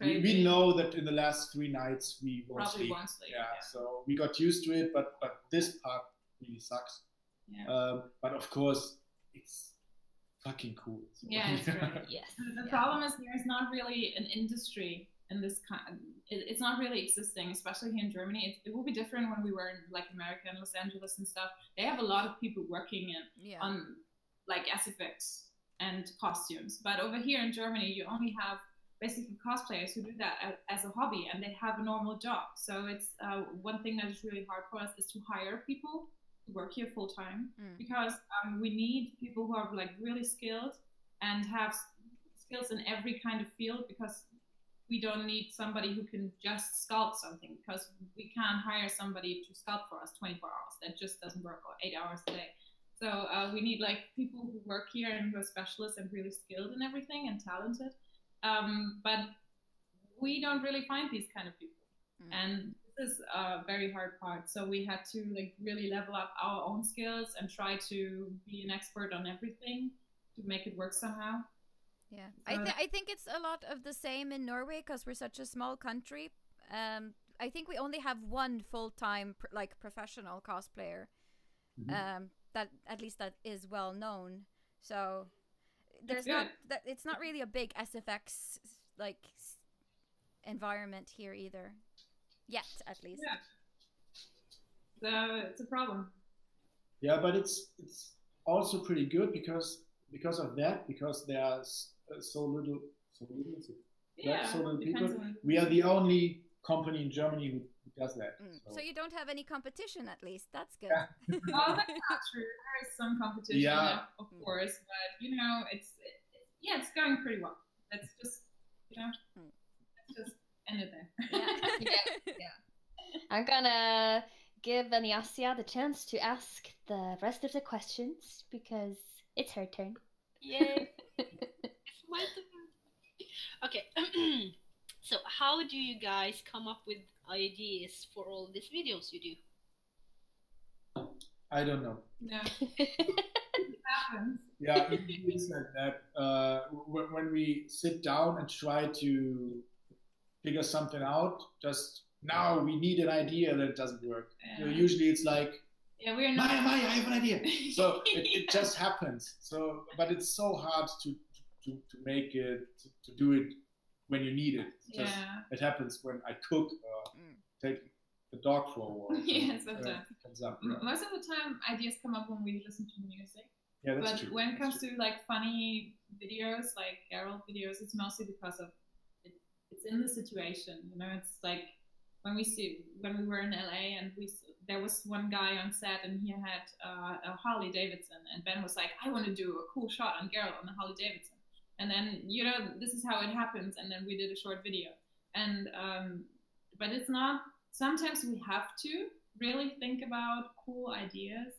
we know that in the last 3 nights we won't Probably sleep. won't sleep. Yeah, so we got used to it, but this part really sucks. Yeah. But of course, it's fucking cool. So. Yeah, it's great. Yes. The problem is there's not really an industry in this kind. It's not really existing, especially here in Germany. It will be different when we were in like America and Los Angeles and stuff. They have a lot of people working on like SFX and costumes. But over here in Germany, you only have basically cosplayers who do that as a hobby, and they have a normal job. So it's one thing that is really hard for us is to hire people to work here full time, because we need people who are like really skilled and have skills in every kind of field, because we don't need somebody who can just sculpt something, because we can't hire somebody to sculpt for us 24 hours. That just doesn't work, or 8 hours a day. So we need like people who work here and who are specialists and really skilled in everything and talented. But we don't really find these kind of people. And this is a very hard part. So we had to like really level up our own skills and try to be an expert on everything to make it work somehow. Yeah, I think it's a lot of the same in Norway, because we're such a small country. I think we only have one full-time like professional cosplayer. That at least that is well known. So there's not that it's not really a big SFX like environment here either, yet at least. Yeah, it's a problem. Yeah, but it's also pretty good because of that, because there's so little people. We are the only company in Germany who does that. Mm. So you don't have any competition, at least. That's good. Yeah. Oh, that's not true. There is some competition, of course, but you know, it's going pretty well. Let's just, let's just end it there. Yeah. I'm gonna give Anyasia the chance to ask the rest of the questions because it's her turn. Yay! It's my turn. Okay. So how do you guys come up with ideas for all these videos you do? I don't know. No. It happens. Yeah, it's like that. When we sit down and try to figure something out, just now we need an idea, that it doesn't work. Yeah. Usually it's like, we're not. Maja, I have an idea. So it just happens. So, but it's so hard to make it, to do it when you need it. It happens when I cook or take the dog for a walk. Yeah, sometimes. Comes up, Most of the time, ideas come up when we listen to music. Yeah, that's but true. When it comes to like funny videos, like Geralt videos, it's mostly because of it's in the situation. You know, it's like when we were in LA and there was one guy on set and he had a Harley Davidson, and Ben was like, I want to do a cool shot on Geralt on the Harley Davidson. And then, you know, this is how it happens. And then we did a short video. And, but it's not, sometimes we have to really think about cool ideas,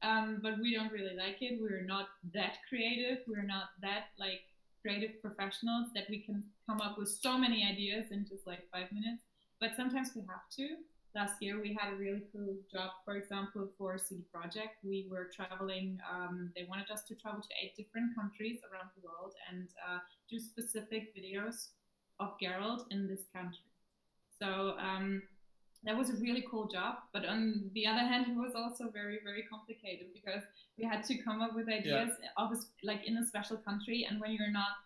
but we don't really like it. We're not that creative. We're not that like creative professionals that we can come up with so many ideas in just like 5 minutes. But sometimes we have to. Last year we had a really cool job, for example, for CD Projekt. We were traveling, they wanted us to travel to 8 different countries around the world and do specific videos of Geralt in this country. So that was a really cool job. But on the other hand, it was also very, very complicated because we had to come up with ideas like in a special country. And when you're not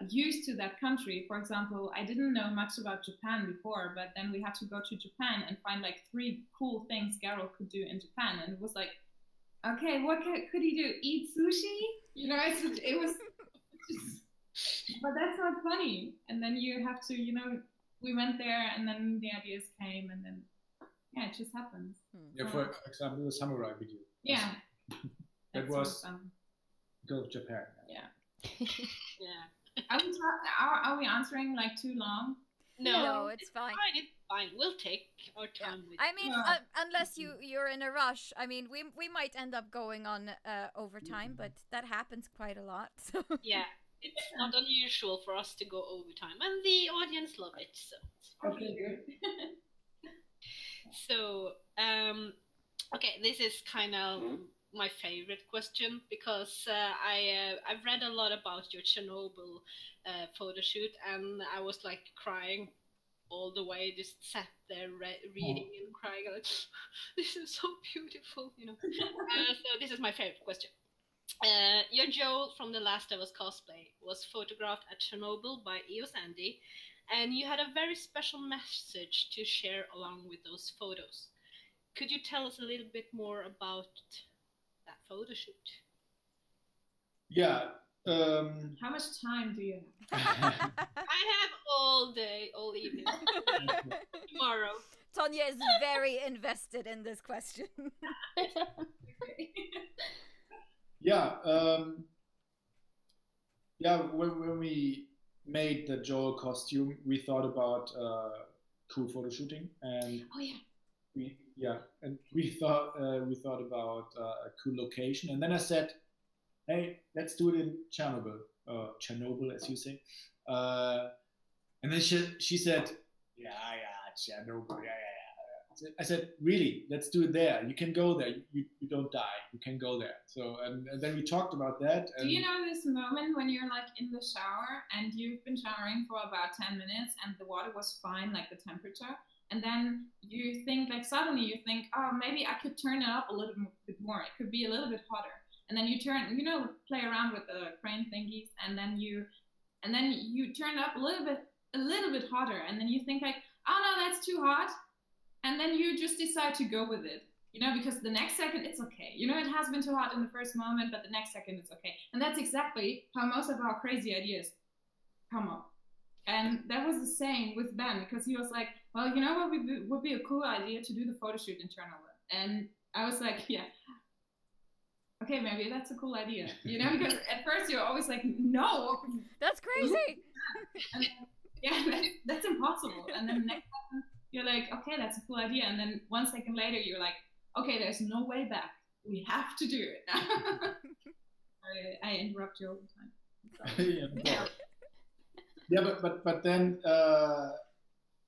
used to that country, for example, I didn't know much about Japan before, but then we had to go to Japan and find like 3 cool things Geralt could do in Japan, and it was like, okay, what could he do? Eat sushi? You know, it was just, but that's not funny. And then you have to, you know, we went there and then the ideas came, and then it just happens. Yeah, for example, the samurai video. Yeah, that was because of Japan. Yeah. Yeah. Are we answering like too long? No, it's fine. It's fine. We'll take our time with I mean, unless you're in a rush. I mean, we might end up going on overtime, but that happens quite a lot. So. Yeah, it's not unusual for us to go overtime, and the audience love it. So. Okay, good. So, okay, this is kind of my favorite question because I've read a lot about your Chernobyl photo shoot, and I was like crying all the way, just sat there reading and crying like, this is so beautiful, you know. So this is my favorite question. Your Joel from The Last of Us cosplay was photographed at Chernobyl by EOS Andy, and you had a very special message to share along with those photos. Could you tell us a little bit more about that photo shoot? Yeah. How much time do you have? I have all day, all evening. Tomorrow. Tonya is very invested in this question. Yeah. Yeah. When made the Joel costume, we thought about cool photo shooting, and Oh yeah. we thought about a cool location, and then I said, hey, let's do it in Chernobyl, as you say. And then she said, yeah, Chernobyl, yeah. I said, really, let's do it there. You can go there. You don't die. You can go there. So, and then we talked about that. And do you know this moment when you're like in the shower and you've been showering for about 10 minutes and the water was fine, like the temperature, and then you think, like suddenly you think, oh, maybe I could turn it up a little bit more. It could be a little bit hotter. And then you play around with the crane thingies, and then you turn up a little bit hotter, and then you think like, oh no, that's too hot. And then you just decide to go with it, because the next second it's okay. It has been too hot in the first moment, but the next second it's okay. And that's exactly how most of our crazy ideas come up. And that was the same with Ben, because he was like, well, you know what would be a cool idea to do the photo shoot in Chernobyl. And I was like, yeah, okay, maybe that's a cool idea. Because at first you're always like, no. That's crazy. And then, that's impossible. And then the next second, you're like, okay, that's a cool idea. And then 1 second later, you're like, okay, there's no way back. We have to do it. I interrupt you all the time. Yeah, but then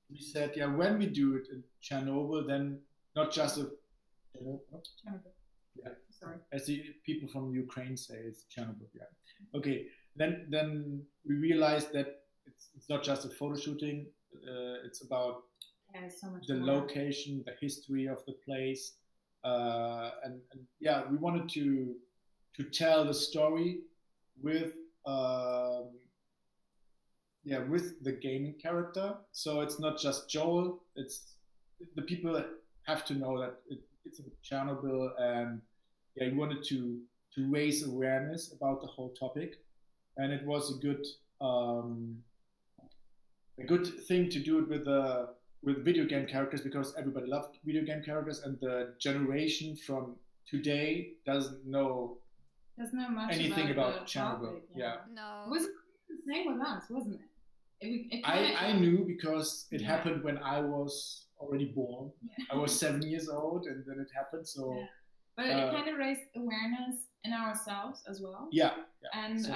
we said, yeah, when we do it in Chernobyl, then not just a Chernobyl. Yeah. Sorry. As the people from Ukraine say, it's Chernobyl. Yeah. Okay. Then we realized that it's not just a photo shooting. It's about so much the more. location, the history of the place, and yeah, we wanted to tell the story with with the gaming character. So it's not just Joel. It's the people have to know that it's in Chernobyl, and we wanted to raise awareness about the whole topic, and it was a good thing to do it with video game characters, because everybody loved video game characters, and the generation from today doesn't know much anything about Chernobyl. Topic, yeah. No. It was the same with us, wasn't it? I knew because it happened when I was already born. Yeah. I was 7 years old, and then it happened. So, but it kind of raised awareness in ourselves as well. Yeah. And so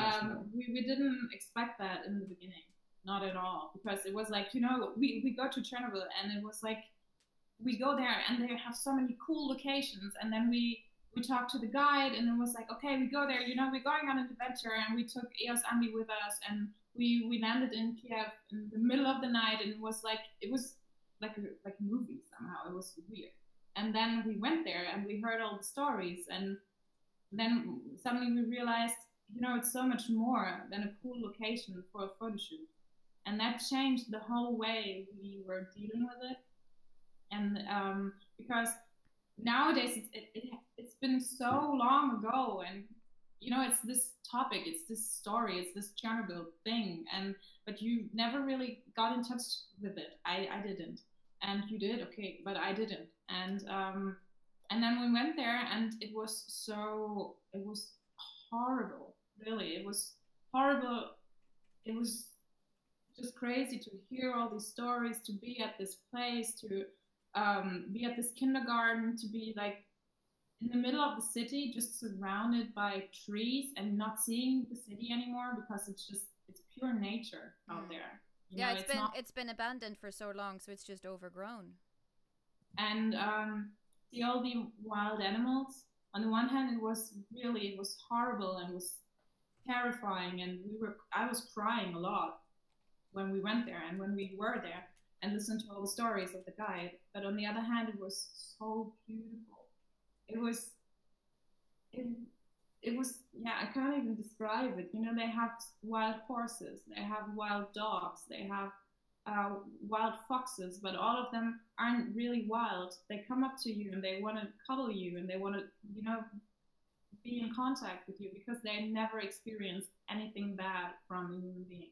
we didn't expect that in the beginning, not at all, because it was like, we go to Chernobyl, and it was like we go there and they have so many cool locations, and then we talked to the guide, and it was like, okay, we go there, we're going on an adventure, and we took EOS Ami with us, and we landed in Kiev in the middle of the night, and it was like a movie somehow. It was weird. And then we went there and we heard all the stories, and then suddenly we realized, it's so much more than a cool location for a photo shoot. And that changed the whole way we were dealing with it. And because nowadays it's been so long ago, and it's this topic, it's this story, it's this Chernobyl thing, but you never really got in touch with it. I didn't, and you did, okay, but I didn't. And then we went there, and it was horrible. Really, it was horrible. It was just crazy to hear all these stories, to be at this place, to be at this kindergarten, to be like in the middle of the city, just surrounded by trees and not seeing the city anymore, because it's pure nature out there. It's been abandoned for so long, so it's just overgrown. And see all the wild animals. On the one hand, it was horrible and it was terrifying, and I was crying a lot when we went there and when we were there and listened to all the stories of the guide. But on the other hand, it was so beautiful. It was I can't even describe it. They have wild horses, they have wild dogs, they have wild foxes, but all of them aren't really wild. They come up to you and they want to cuddle you, and they want to be in contact with you, because they never experienced anything bad from a human being.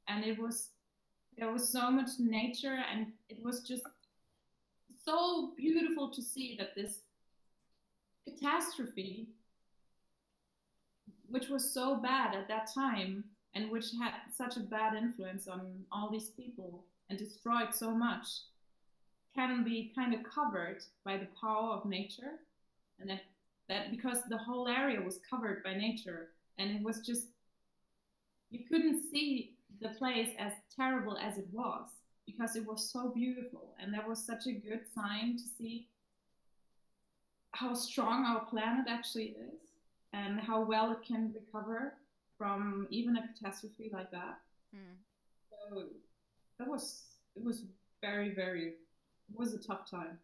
And there was so much nature, and it was just so beautiful to see that this catastrophe, which was so bad at that time, and which had such a bad influence on all these people and destroyed so much, can be kind of covered by the power of nature, and that because the whole area was covered by nature, and it was just, you couldn't see the place as terrible as it was because it was so beautiful, and that was such a good sign to see how strong our planet actually is and how well it can recover from even a catastrophe like that. So it was very, very, it was a tough time.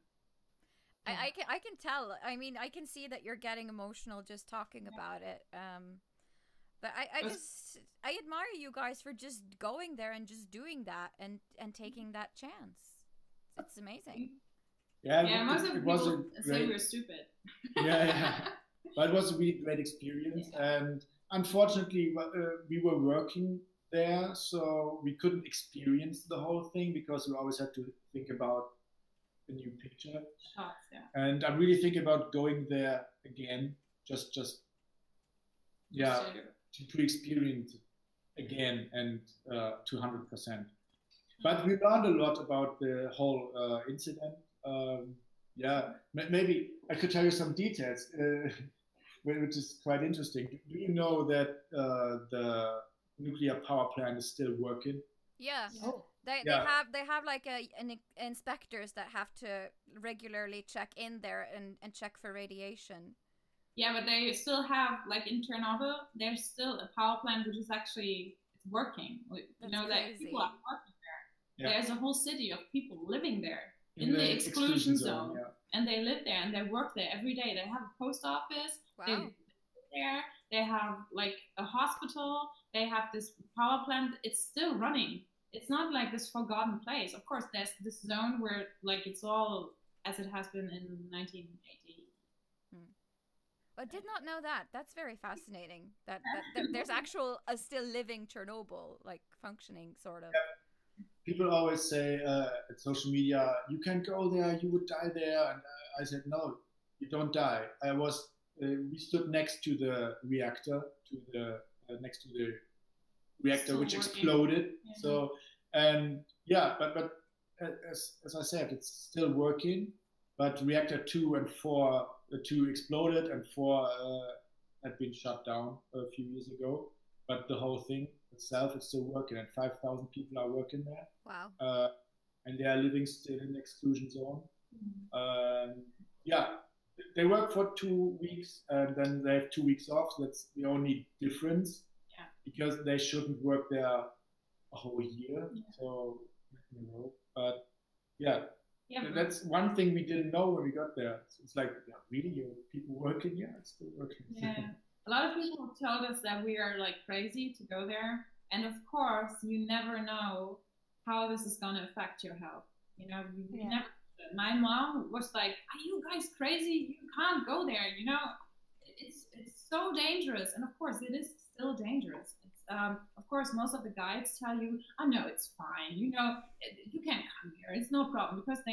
I can tell. I mean, I can see that you're getting emotional just talking about it. But I admire you guys for just going there and just doing that and taking that chance. It's amazing. Yeah, most of it people was a say great, we're stupid. yeah. But it was a really great experience, and unfortunately, we were working there, so we couldn't experience the whole thing because we always had to think about a new picture. Shots, yeah. And I'm really thinking about going there again, just to experience it again and 200%. But we learned a lot about the whole incident. Maybe I could tell you some details, which is quite interesting. Do you know that the nuclear power plant is still working? Yeah. Oh. They have like inspectors that have to regularly check in there and check for radiation. Yeah, but they still have, like in Chernobyl, there's still a power plant which is actually working. That's that crazy. people are working there. Yeah. There's a whole city of people living there in the exclusion zone. Yeah. And they live there and they work there every day. They have a post office. Wow. They live there. They have like a hospital. They have this power plant. It's still running. It's not like this forgotten place. Of course, there's this zone where like it's all as it has been in 1980. I did not know that. That's very fascinating. That there's actual a still living Chernobyl, like functioning sort of. Yeah. People always say at social media, "You can't go there. You would die there." And I said, "No, you don't die." We stood next to the reactor, next to the reactor Still which working. Exploded. Yeah. So but as I said, it's still working. But reactor 2 and 4, 2 exploded and 4 had been shut down a few years ago. But the whole thing itself is still working, and 5,000 people are working there. Wow. And they are living still in the exclusion zone. They work for 2 weeks, and then they have 2 weeks off. So that's the only difference. Yeah. Because they shouldn't work there a whole year. Yeah. So, but yeah. That's one thing we didn't know when we got there. It's like, really, people working? Yeah, it's still working. Yeah. A lot of people have told us that we are like crazy to go there. And of course, you never know how this is going to affect your health. You never. My mom was like, "Are you guys crazy? You can't go there. It's so dangerous." And of course, it is still dangerous. Of course, most of the guides tell you, "Oh no, it's fine. You can't come here. It's no problem," because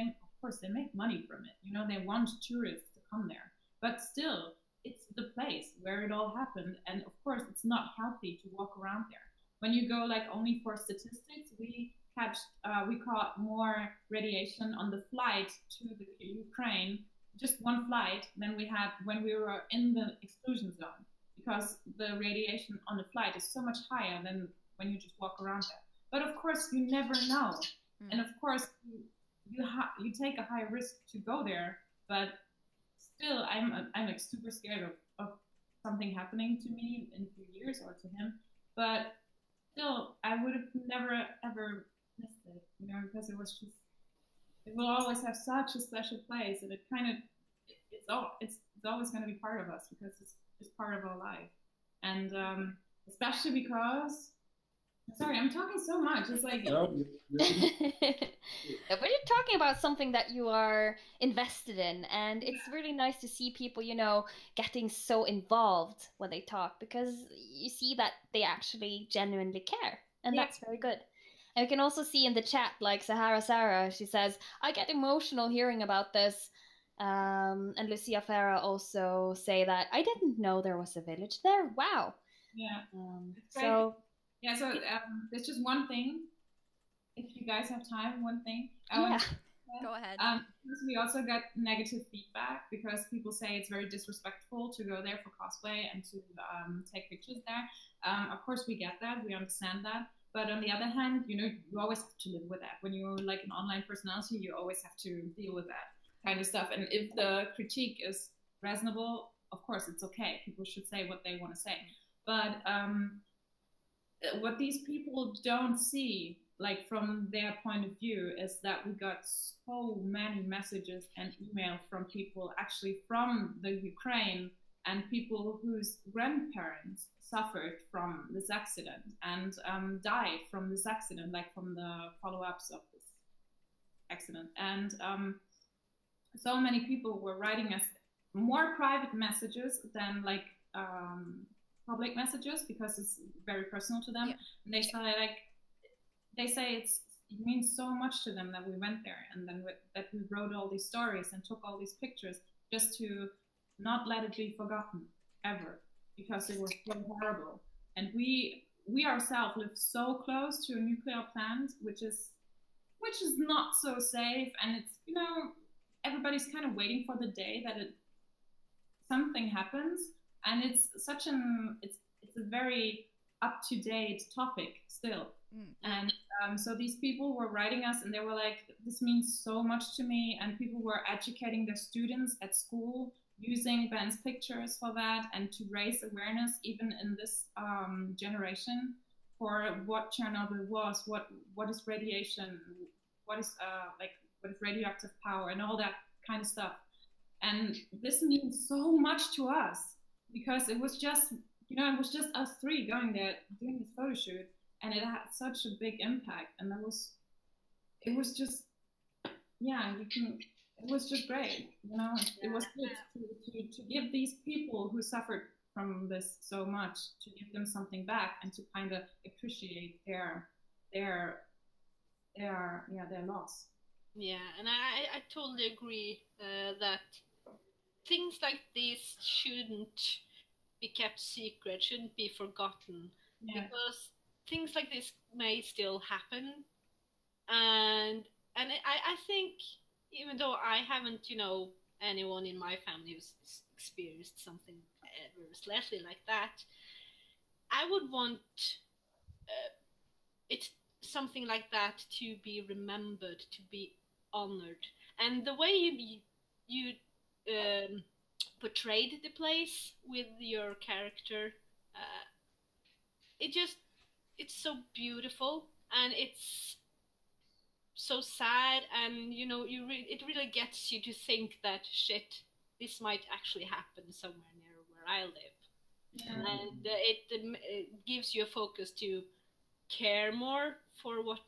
they make money from it. They want tourists to come there. But still, it's the place where it all happened, and of course, it's not healthy to walk around there. When you go like only for statistics, we caught more radiation on the flight to the Ukraine, just one flight, than we had when we were in the exclusion zone, because the radiation on the flight is so much higher than when you just walk around there. But of course, you never know, and of course, you take a high risk to go there. But still, I'm like super scared of something happening to me in a few years or to him. But still, I would have never ever missed it, because it will always have such a special place, and it's always going to be part of us because it's just part of our life, and especially because. Sorry, I'm talking so much. It's like. But you're talking about something that you are invested in, and it's really nice to see people, getting so involved when they talk, because you see that they actually genuinely care, and that's very good. And you can also see in the chat, like Sahara Sarah, she says, "I get emotional hearing about this." And Lucia Farah also say that, "I didn't know there was a village there. Wow." Yeah. So. Yeah, So there's just one thing. If you guys have time, one thing. Go ahead. We also got negative feedback because people say it's very disrespectful to go there for cosplay and to take pictures there. Of course, we get that. We understand that. But on the other hand, you always have to live with that. When you're like an online personality, you always have to deal with that kind of stuff. And if the critique is reasonable, of course, it's okay. People should say what they want to say. But what these people don't see, like from their point of view, is that we got so many messages and email from people actually from the Ukraine and people whose grandparents suffered from this accident and died from this accident, like from the follow-ups of this accident. And so many people were writing us more private messages than like public messages because it's very personal to them. Yeah. And they say it means so much to them that we went there and then that we wrote all these stories and took all these pictures just to not let it be forgotten ever because it was so horrible. And we ourselves live so close to a nuclear plant, which is not so safe, and it's everybody's kind of waiting for the day that something happens, and it's a very up-to-date topic still. And so these people were writing us and they were like, this means so much to me, and people were educating their students at school using Ben's pictures for that and to raise awareness even in this generation for what Chernobyl was, what is radiation, what is radioactive power and all that kind of stuff. And this means so much to us because it was just us three going there doing this photo shoot, and it had such a big impact. And it was just it was just great, It was good to give these people who suffered from this so much, to give them something back and to kind of appreciate their loss. Yeah, and I totally agree that things like this shouldn't be kept secret, shouldn't be forgotten, because things like this may still happen, and I think, even though I haven't, anyone in my family who's experienced something ever slightly like that, I would want it's something like that to be remembered, to be honored. And the way you portrayed the place with your character, it's so beautiful, and it's so sad, and it really gets you to think that shit, this might actually happen somewhere near where I live. And it gives you a focus to care more for what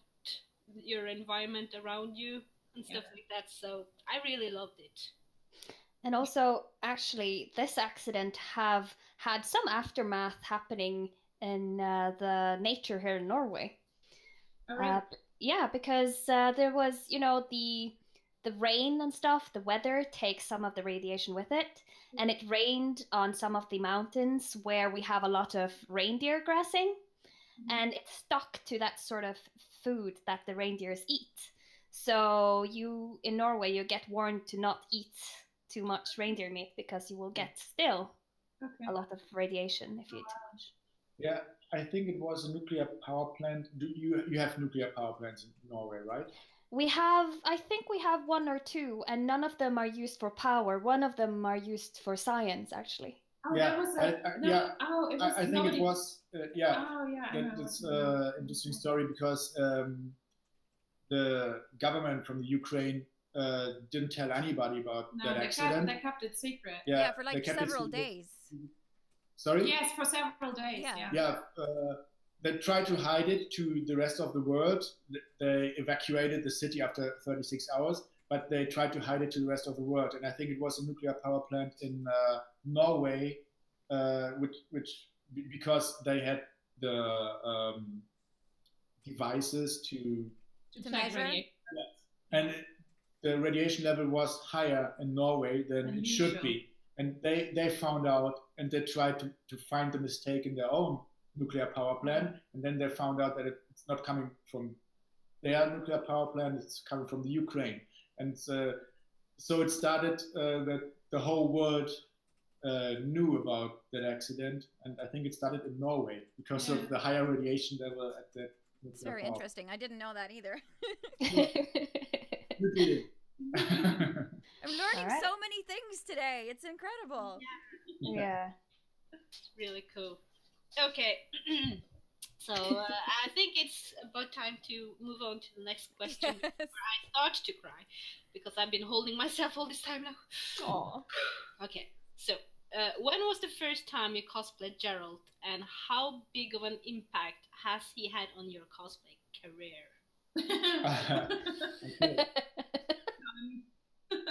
your environment around you and stuff like that. So I really loved it. And also, actually, this accident have had some aftermath happening in the nature here in Norway. All right. Yeah, because there was, the rain and stuff, the weather takes some of the radiation with it. And it rained on some of the mountains where we have a lot of reindeer grazing. And it stuck to that sort of food that the reindeers eat. So in Norway, you get warned to not eat too much reindeer meat because you will get still a lot of radiation if you eat too much. Yeah, I think it was a nuclear power plant. You have nuclear power plants in Norway, right? I think we have one or two, and none of them are used for power. One of them are used for science, actually. Oh, yeah, that was I think it was. Oh, yeah. It's an interesting story because the government from the Ukraine didn't tell anybody about that accident. They kept it secret. Yeah, for like several days. Sorry? Yes, for several days. They tried to hide it to the rest of the world. They evacuated the city after 36 hours, but they tried to hide it to the rest of the world. And I think it was a nuclear power plant in Norway, which because they had the devices to measure. And the radiation level was higher in Norway than it should be. And they found out, and they tried to find the mistake in their own nuclear power plant, and then they found out that it's not coming from their nuclear power plant, it's coming from the Ukraine. And so it started that the whole world knew about that accident, and I think it started in Norway because of the higher radiation level at that. It's very interesting. I didn't know that either. You did it. I'm learning so many things today. It's incredible. Yeah. It's really cool. Okay. So I think it's about time to move on to the next question before I start to cry, because I've been holding myself all this time now. Aww. Okay, so when was the first time you cosplayed Geralt, and how big of an impact has he had on your cosplay career? Okay.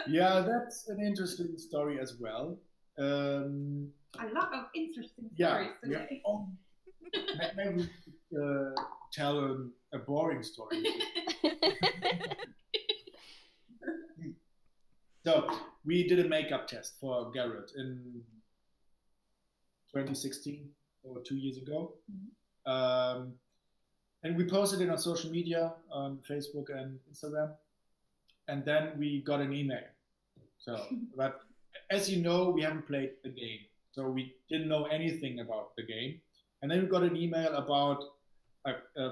Yeah, that's an interesting story as well. A lot of interesting stories today. Maybe tell a boring story. So we did a makeup test for Geralt in 2016, or 2 years ago. And we posted it on social media, on Facebook and Instagram. And then we got an email. So, but as you know, we haven't played the game. So we didn't know anything about the game. And then we got an email about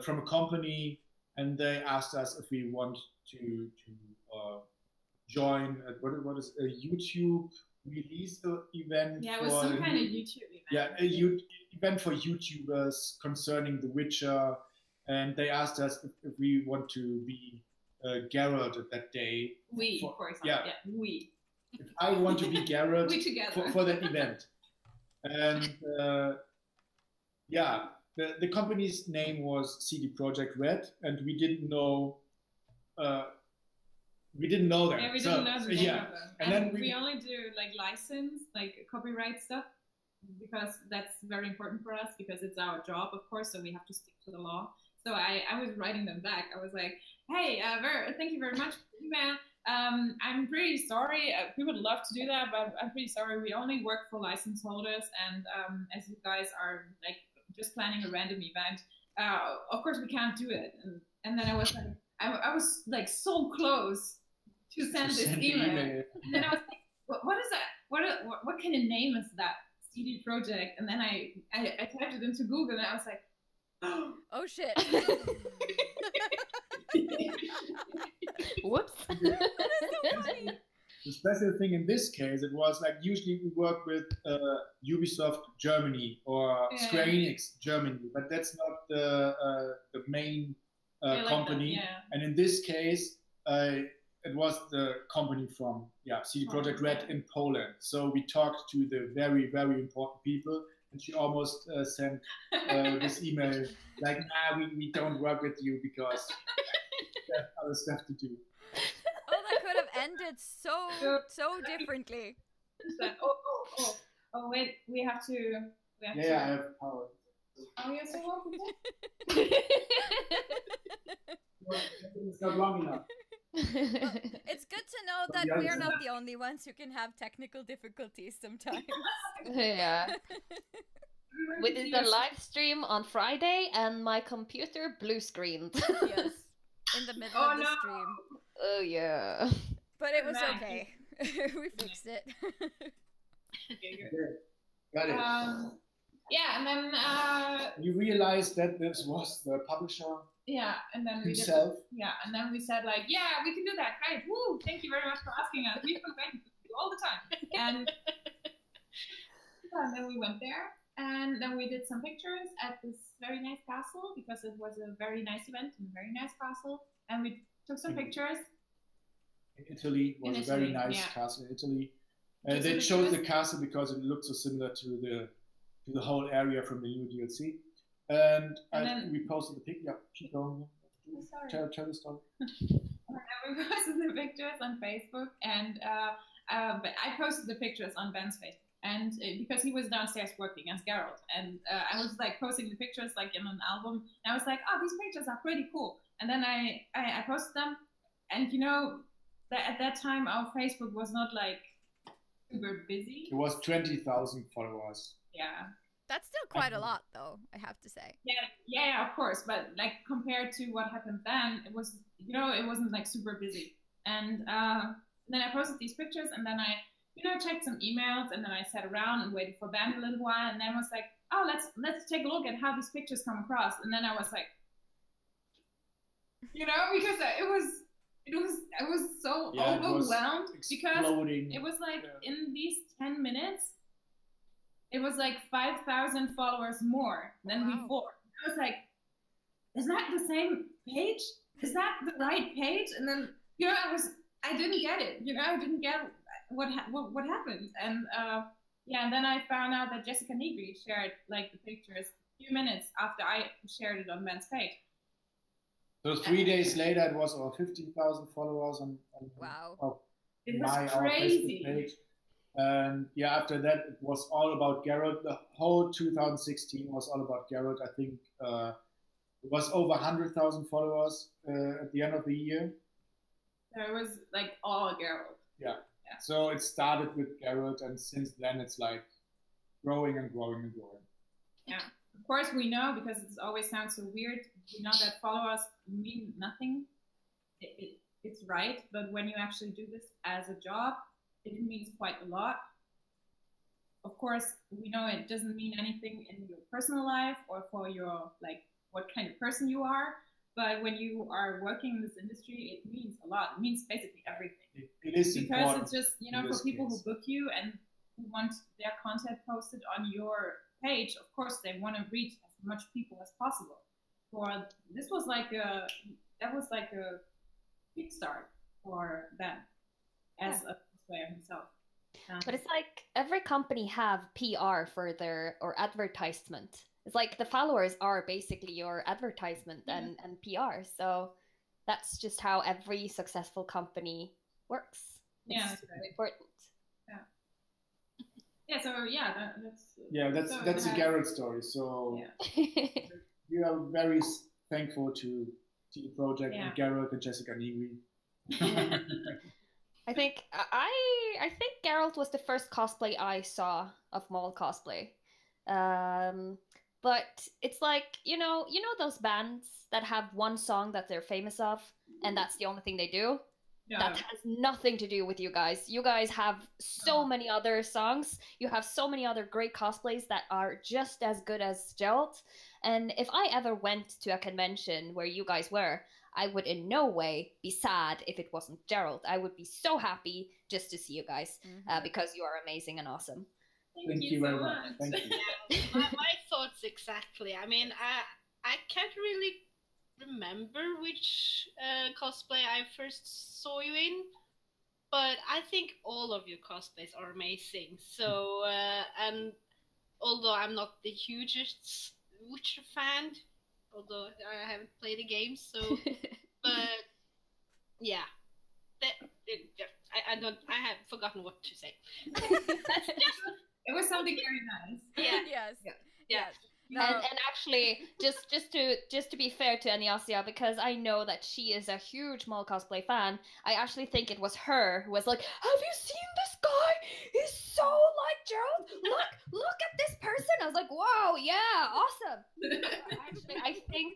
from a company, and they asked us if we want to join what is a YouTube release event. Yeah, it was some kind of YouTube event. Yeah, event for YouTubers concerning The Witcher, and they asked us if we want to be Geralt at that day. For example, we. If I want to be Geralt we together. For that event, and the company's name was CD Projekt Red, and we didn't know. We didn't know them. Yeah, we didn't know the name of them. And then we only do like license, like copyright stuff, because that's very important for us, because it's our job, of course, so we have to stick to the law. So I was writing them back. I was like, hey, thank you very much for the email. I'm pretty sorry. We would love to do that, but I'm pretty sorry. We only work for license holders, and as you guys are like just planning a random event, of course we can't do it. And then I was like, I was like so close to send this email. And then I was like, what is that? What kind of name is that? CD Projekt. And then I typed it into Google, and I was like, oh shit. Whoops. The special thing in this case, it was like usually we work with Ubisoft Germany or Square Enix Germany, but that's not the main company. Like and in this case, it was the company from CD Projekt Red in Poland. So we talked to the very, very important people, and she almost sent this email like, nah, we don't work with you because we have other stuff to do. Oh, that could have ended so differently. Oh, wait, we have to. I have power. Oh, you're so welcome. It's not long enough. Well, it's good to know that we're not the only ones who can have technical difficulties sometimes. Yeah. We did the live stream on Friday, and my computer blue screened. Yes, in the middle of the stream. Oh yeah. But it was okay. We fixed it. Okay, good. Got it. And then you realized that this was the publisher. Yeah, and then himself. And then we said like, yeah, we can do that. Great. Woo! Thank you very much for asking us. We've been waiting to do all the time. And then we went there, and then we did some pictures at this very nice castle, because it was a very nice event in a very nice castle, and we took some pictures. In Italy, it was a very nice castle in Italy. They chose the castle because it looked so similar to the whole area from the new DLC. And then we posted the picture. Keep going. Tell the story. We posted the pictures on Facebook, and but I posted the pictures on Ben's Facebook, and because he was downstairs working as Geralt, and I was like posting the pictures like in an album, and I was like, oh, these pictures are pretty cool. And then I posted them, and you know, at that time our Facebook was not like super busy. It was 20,000 followers. Yeah. That's still quite a lot, though, I have to say. Yeah, of course. But like compared to what happened then, it was, it wasn't like super busy. And then I posted these pictures, and then I, checked some emails, and then I sat around and waited for Ben a little while, and then was like, oh, let's take a look at how these pictures come across. And then I was like, because I was so overwhelmed because it was like in these 10 minutes, it was like 5,000 followers more than before. I was like, is that the same page? Is that the right page? And then, I didn't get it. I didn't get what happened. And and then I found out that Jessica Negri shared like the pictures a few minutes after I shared it on Ben's page. So 3 days later, it was over 15,000 followers on it was our crazy. Facebook page. And after that, it was all about Geralt. The whole 2016 was all about Geralt. I think it was over 100,000 followers at the end of the year. There was like all Geralt. Yeah. So it started with Geralt, and since then it's like growing and growing and growing. Yeah. Of course, we know, because it always sounds so weird, we know that followers mean nothing. It's right, but when you actually do this as a job, it means quite a lot. Of course, we know it doesn't mean anything in your personal life or for your, like, what kind of person you are. But when you are working in this industry, it means a lot. It means basically everything. It is important. Because it's just, for people who book you and who want their content posted on your page, of course, they want to reach as much people as possible. This was like a kickstart for them as a cosplayer himself. But it's like every company have PR for or advertisement. It's like the followers are basically your advertisement and PR. So that's just how every successful company works. It's really important. That's a Geralt story. So we are very thankful to the project and Geralt and Jessica Negri. I think Geralt was the first cosplay I saw of Maul cosplay. But it's like, you know those bands that have one song that they're famous of, and that's the only thing they do? Yeah. That has nothing to do with you guys. You guys have so many other songs. You have so many other great cosplays that are just as good as Geralt. And if I ever went to a convention where you guys were, I would in no way be sad if it wasn't Geralt. I would be so happy just to see you guys because you are amazing and awesome. Thank you very much. Thank you. My thoughts exactly. I mean, I can't really remember which cosplay I first saw you in, but I think all of your cosplays are amazing. So, and although I'm not the hugest Witcher fan, although I haven't played the game, so, but yeah, I have forgotten what to say. It was something very nice. Yeah. Yes. No. And actually, just to be fair to Aniasia, because I know that she is a huge Maul cosplay fan, I actually think it was her who was like, "Have you seen this guy? He's so like Geralt. Look at this person." I was like, "Wow, yeah, awesome." Actually,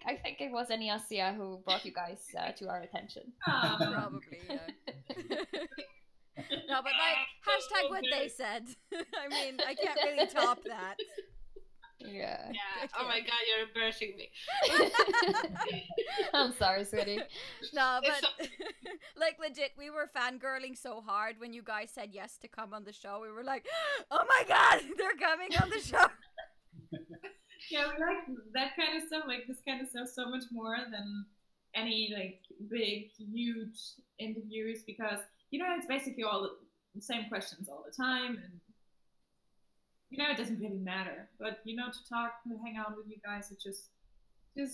I think it was Aniasia who brought you guys to our attention. Probably, yeah. No, but like hashtag what they said. I mean, I can't really top that. Yeah. Oh my god, you're embarrassing me. I'm sorry, sweetie. No, but like legit, we were fangirling so hard when you guys said yes to come on the show. We were like, oh my god, they're coming on the show. Yeah, we like that kind of stuff, like this kind of stuff so much more than any like big, huge interviews, because it's basically all the same questions all the time, and it doesn't really matter. But to talk, to hang out with you guys, it's just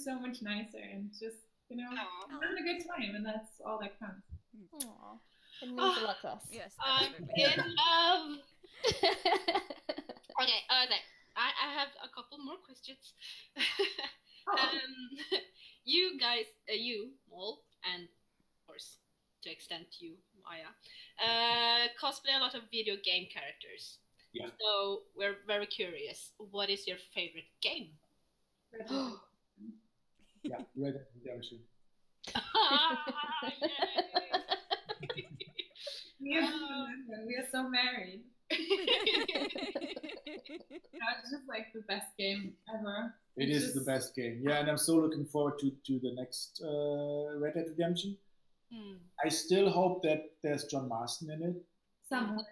so much nicer, and just having a good time, and that's all that counts. Aww. It means a lot to us. Yes, I'm in love. Okay. I have a couple more questions. You guys, you, Maul, and of course, to extend you, Maja, cosplay a lot of video game characters. Yeah. So we're very curious. What is your favorite game? Yeah, Red Dead Redemption. We are so married. It's just like the best game ever. It is the best game. Yeah, and I'm so looking forward to the next Red Dead Redemption. I still hope that there's John Marston in it. Somewhere.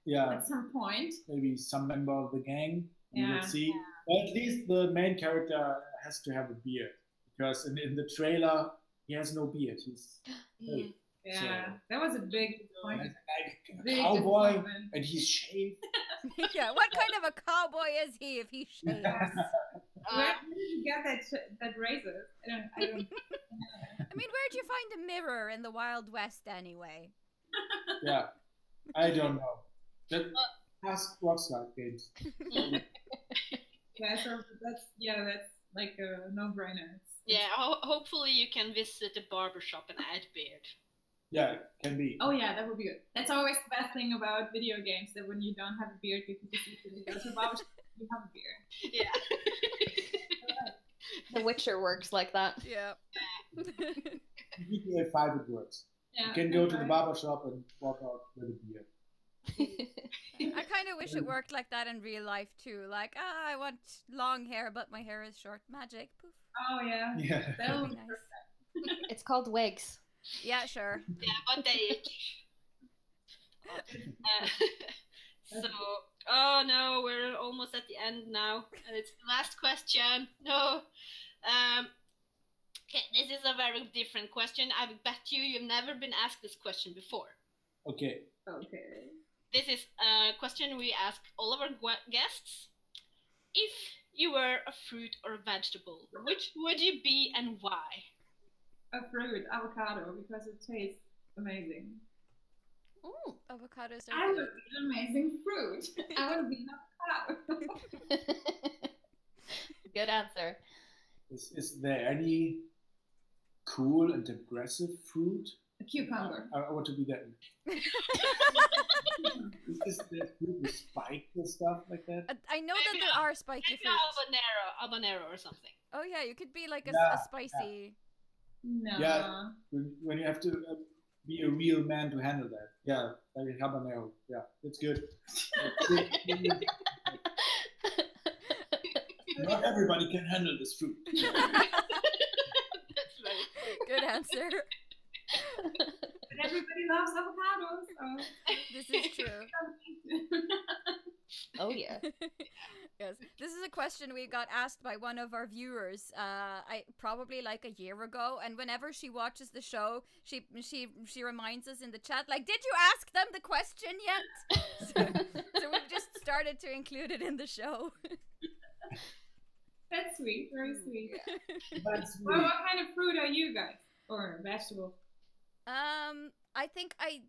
Yeah. At some point. Maybe some member of the gang. We will see. Yeah. But at least the main character has to have a beard. Because in the trailer, he has no beard. He's fake. Yeah, So, that was a big point. like a cowboy, and he's shaved. Yeah, what kind of a cowboy is he if he shaves? Where did you get that razor? I don't. I mean, where'd you find a mirror in the Wild West anyway? Yeah, I don't know. Ask Rockstar Games. Yeah, so that's like a no-brainer. Yeah, hopefully you can visit a barbershop and add beard. Yeah, can be. Oh yeah, that would be good. That's always the best thing about video games, that when you don't have a beard, you can just easily go to a barbershop, you have a beard. Yeah. The Witcher works like that. Yeah. GTA 5 it works. Yeah, You can go to the barbershop and walk out with a beard. I kind of wish it worked like that in real life too. Like, I want long hair, but my hair is short. Magic. Poof. Oh yeah. Yeah. That would Be be nice. It's called wigs. Yeah, sure. Yeah, but they itch. So, oh no, we're almost at the end now. It's the last question. No. Okay, this is a very different question. I bet you've never been asked this question before. Okay. Okay. This is a question we ask all of our guests. If you were a fruit or a vegetable, which would you be and why? A fruit, avocado, because it tastes amazing. Ooh, avocados I are would good. be an amazing fruit. I would be an avocado. Good answer. Is there any cool and aggressive fruit? A cucumber. I want to be that. Is there fruit with spikes and stuff like that? I know that there are spiky Maybe fruits. habanero or something. Oh yeah, you could be like a Yeah, spicy. No. Yeah. When you have to be a real man to handle that. Yeah, like a habanero. Yeah, that's good. Not everybody can handle this fruit. That's very Good answer. But everybody loves avocados. So. This is true. Oh yeah. Yes, this is a question we got asked by one of our viewers. I probably like a year ago, and whenever she watches the show, she reminds us in the chat, like, did you ask them the question yet? So we've just started to include it in the show. That's sweet. Very sweet. That's Well, what kind of fruit are you guys? Or vegetable? I think I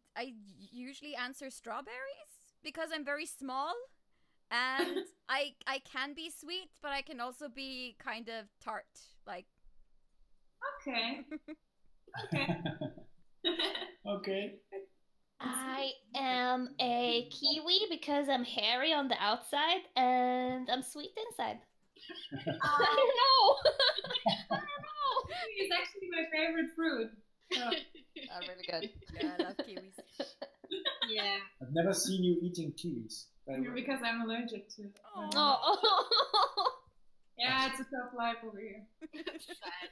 usually answer strawberries because I'm very small, and I can be sweet, but I can also be kind of tart. Like, Okay. Okay. Okay. I am a kiwi because I'm hairy on the outside and I'm sweet inside. I don't know. I don't know. It's actually my favorite fruit. So. Oh, really good. yeah, I love kiwis. Yeah. I've never seen you eating kiwis. Because I'm allergic to it. Oh. Yeah, it's a tough life over here. Sad.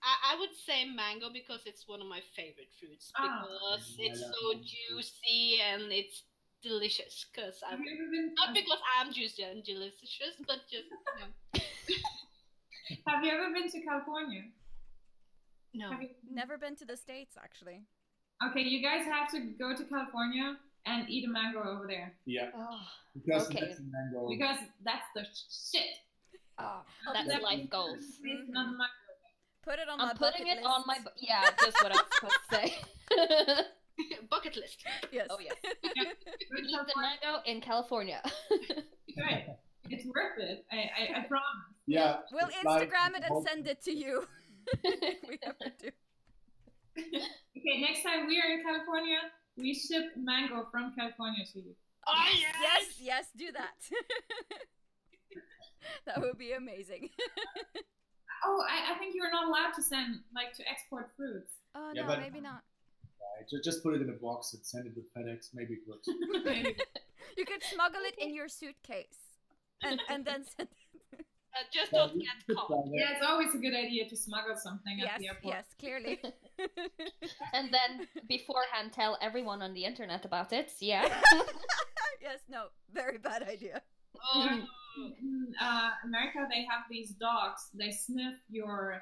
I would say mango because it's one of my favorite fruits because it's so juicy and it's delicious. Because Have you ever been? not because I'm juicy and delicious, but just Have you ever been to California? no. Have you... Never been to the States, actually. Okay, you guys have to go to California and eat a mango over there Yeah. Oh, Because okay. that's a mango. because that's the shit. That's Never- life goals. It's not mango. Put it on my I'm putting bucket it list. on my yeah, just what I was supposed to say. Bucket list. Yes. Oh yes. Go to Eat the California. mango in California. Right. It's worth it. I promise. Yeah. We'll it's like- Instagram it and send it to you. If we ever do. Okay, next time we are in California, we ship mango from California to you. Oh, Yes, do that. That would be amazing. Oh, I think you're not allowed to send, like, to export fruits. Oh, Yeah, no, but- maybe not. Just put it in a box and send it with FedEx. Maybe it works. You could smuggle it in your suitcase and then send it. Just don't get caught. Yeah, it's always a good idea to smuggle something at the airport. Yes, clearly. And then beforehand tell everyone on the internet about it. Yeah. Yes, no, very bad idea. Oh. In America, they have these dogs. They sniff your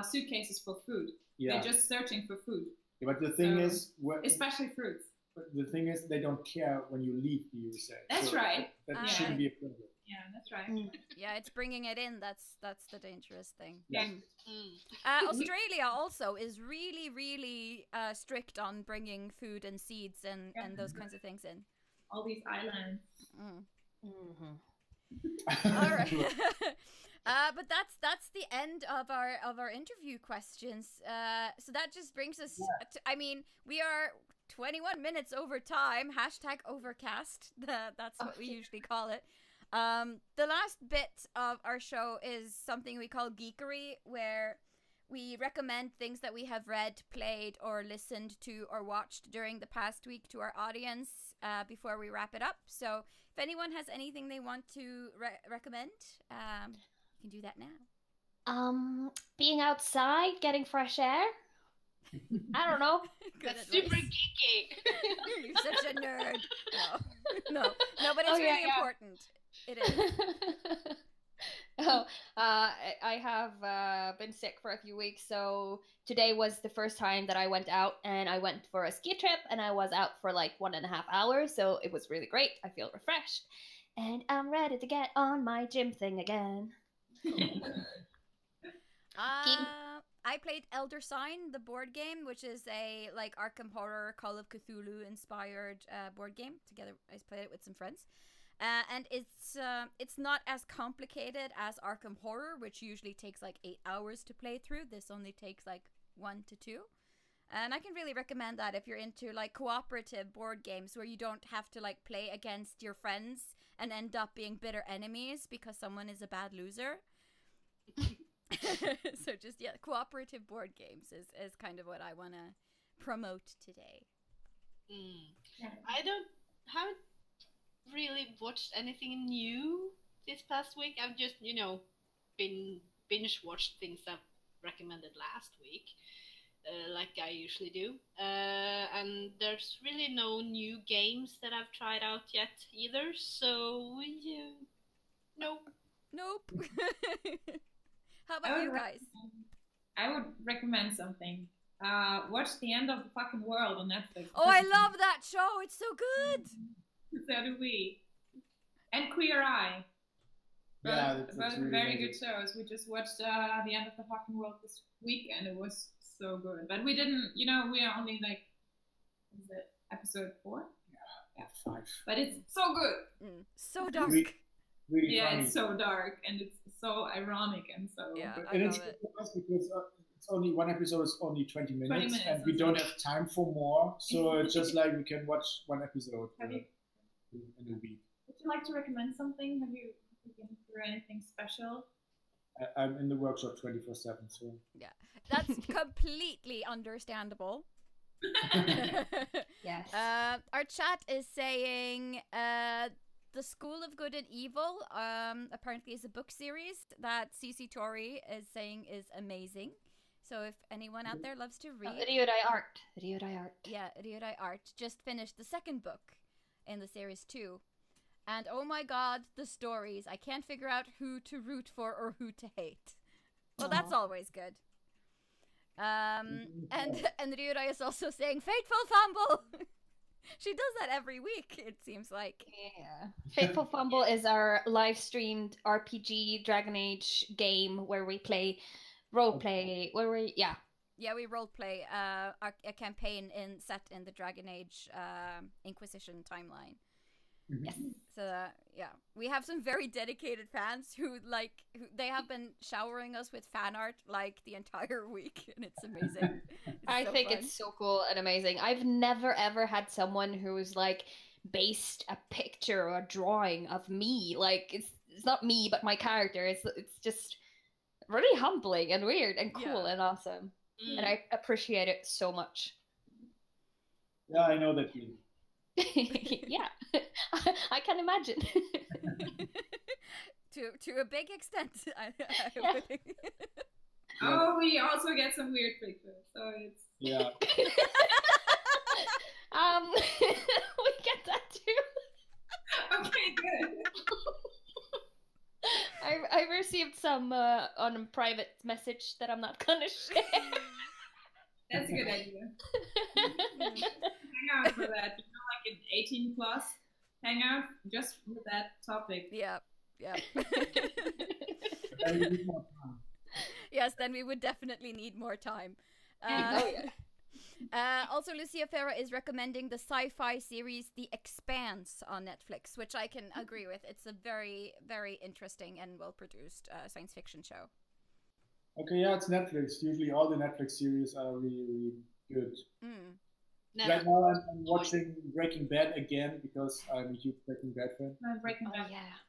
suitcases for food. Yeah. They're just searching for food, Yeah, but the thing So- is, especially fruits. they don't care when you leave the USA. That's So right. That Ah. shouldn't be a problem. Yeah, that's right. Yeah, it's bringing it in. That's the dangerous thing. Yeah. Australia also is really, really strict on bringing food and seeds and those kinds of things in. All these islands. Mm. Mm-hmm. All right. But that's the end of our interview questions. So that just brings us to, I mean, we are 21 minutes over time. #overcast. That's what we usually call it. The last bit of our show is something we call Geekery, where we recommend things that we have read, played, or listened to or watched during the past week to our audience before we wrap it up. So if anyone has anything they want to recommend, you can do that now. Being outside, getting fresh air. I don't know. Good That's super advice. geeky. You're such a nerd. No, but it's Oh, yeah, really yeah. important. It is. I have been sick for a few weeks, so today was the first time that I went out, and I went for a ski trip, and I was out for like 1.5 hours, so it was really great. I feel refreshed, and I'm ready to get on my gym thing again. I played Elder Sign, the board game, which is a like Arkham Horror, Call of Cthulhu inspired board game. Together, I played it with some friends. And it's not as complicated as Arkham Horror, which usually takes like 8 hours to play through. This only takes like 1 to 2. And I can really recommend that if you're into like cooperative board games where you don't have to like play against your friends and end up being bitter enemies because someone is a bad loser. So just, yeah, cooperative board games is kind of what I want to promote today. I haven't really watched anything new this past week. I've just, binge watched things I've recommended last week, like I usually do. And there's really no new games that I've tried out yet either. So, no. Nope. How about you guys? I would recommend something. Watch The End of the Fucking World on Netflix. Oh, I love that show. It's so good. So do we. And Queer Eye. Yeah, Both that's really very amazing. good shows. We just watched The End of the Fucking World this week, and it was so good. But we didn't, we are only like, is it episode 4? Yeah, 5. But it's so good. So dark. Really Yeah, funny. it's so dark, and it's so ironic, and so... Yeah. I And it's love it. because it's only one episode is only 20 minutes, 20 minutes, and we that's don't it. have time for more. So it's just like we can watch one episode Have you, in a week. would you like to recommend something? Have you been through anything special? I'm in the workshop 24/7, so That's completely understandable. Yes. Our chat is saying The School of Good and Evil apparently is a book series that CC Tori is saying is amazing. So if anyone out there loves to read... Ryodai Art. Yeah, Ryodai Art just finished the second book in the series too. And oh my god, the stories. I can't figure out who to root for or who to hate. Well, that's always good. And Ryodai is also saying, Fateful Fumble! She does that every week, it seems like. Yeah. Fateful Fumble is our live streamed RPG Dragon Age game where we play roleplay. Yeah, we roleplay a campaign set in the Dragon Age Inquisition timeline. Yes. So yeah, we have some very dedicated fans who they have been showering us with fan art like the entire week, and it's amazing. I think fun. it's so cool and amazing. I've never ever had someone who's like based a picture or a drawing of me. Like it's not me, but my character. It's just really humbling and weird and cool and awesome. And I appreciate it so much. Yeah, I know that feeling. Yeah, I can imagine. to a big extent. Yeah. Oh, we also get some weird pictures, so it's Yeah. We get that too. okay. Good. I received some on a private message that I'm not gonna share. That's a good idea. Hang out for that, like an 18+ hangout just with that topic. Yeah. Yes, then we would definitely need more time. Also, Lucia Ferra is recommending the sci-fi series The Expanse on Netflix, which I can agree with. It's a very, very interesting and well-produced science fiction show. Okay, yeah, it's Netflix. Usually all the Netflix series are really, really good. Right now I'm watching Breaking Bad again because I'm a huge Breaking Bad fan. Breaking Bad. Yeah.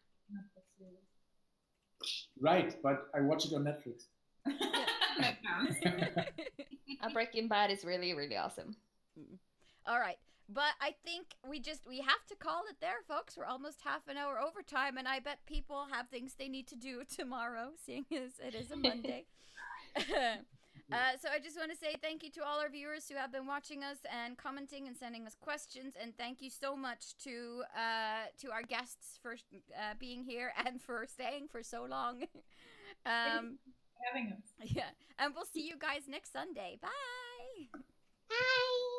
Right, but I watch it on Netflix. That counts. Breaking Bad is really, really awesome. All right. But I think we have to call it there, folks. We're almost half an hour overtime, and I bet people have things they need to do tomorrow, seeing as it is a Monday. So I just want to say thank you to all our viewers who have been watching us and commenting and sending us questions, and thank you so much to our guests for being here and for staying for so long. Having us. Yeah, and we'll see you guys next Sunday. Bye. Bye.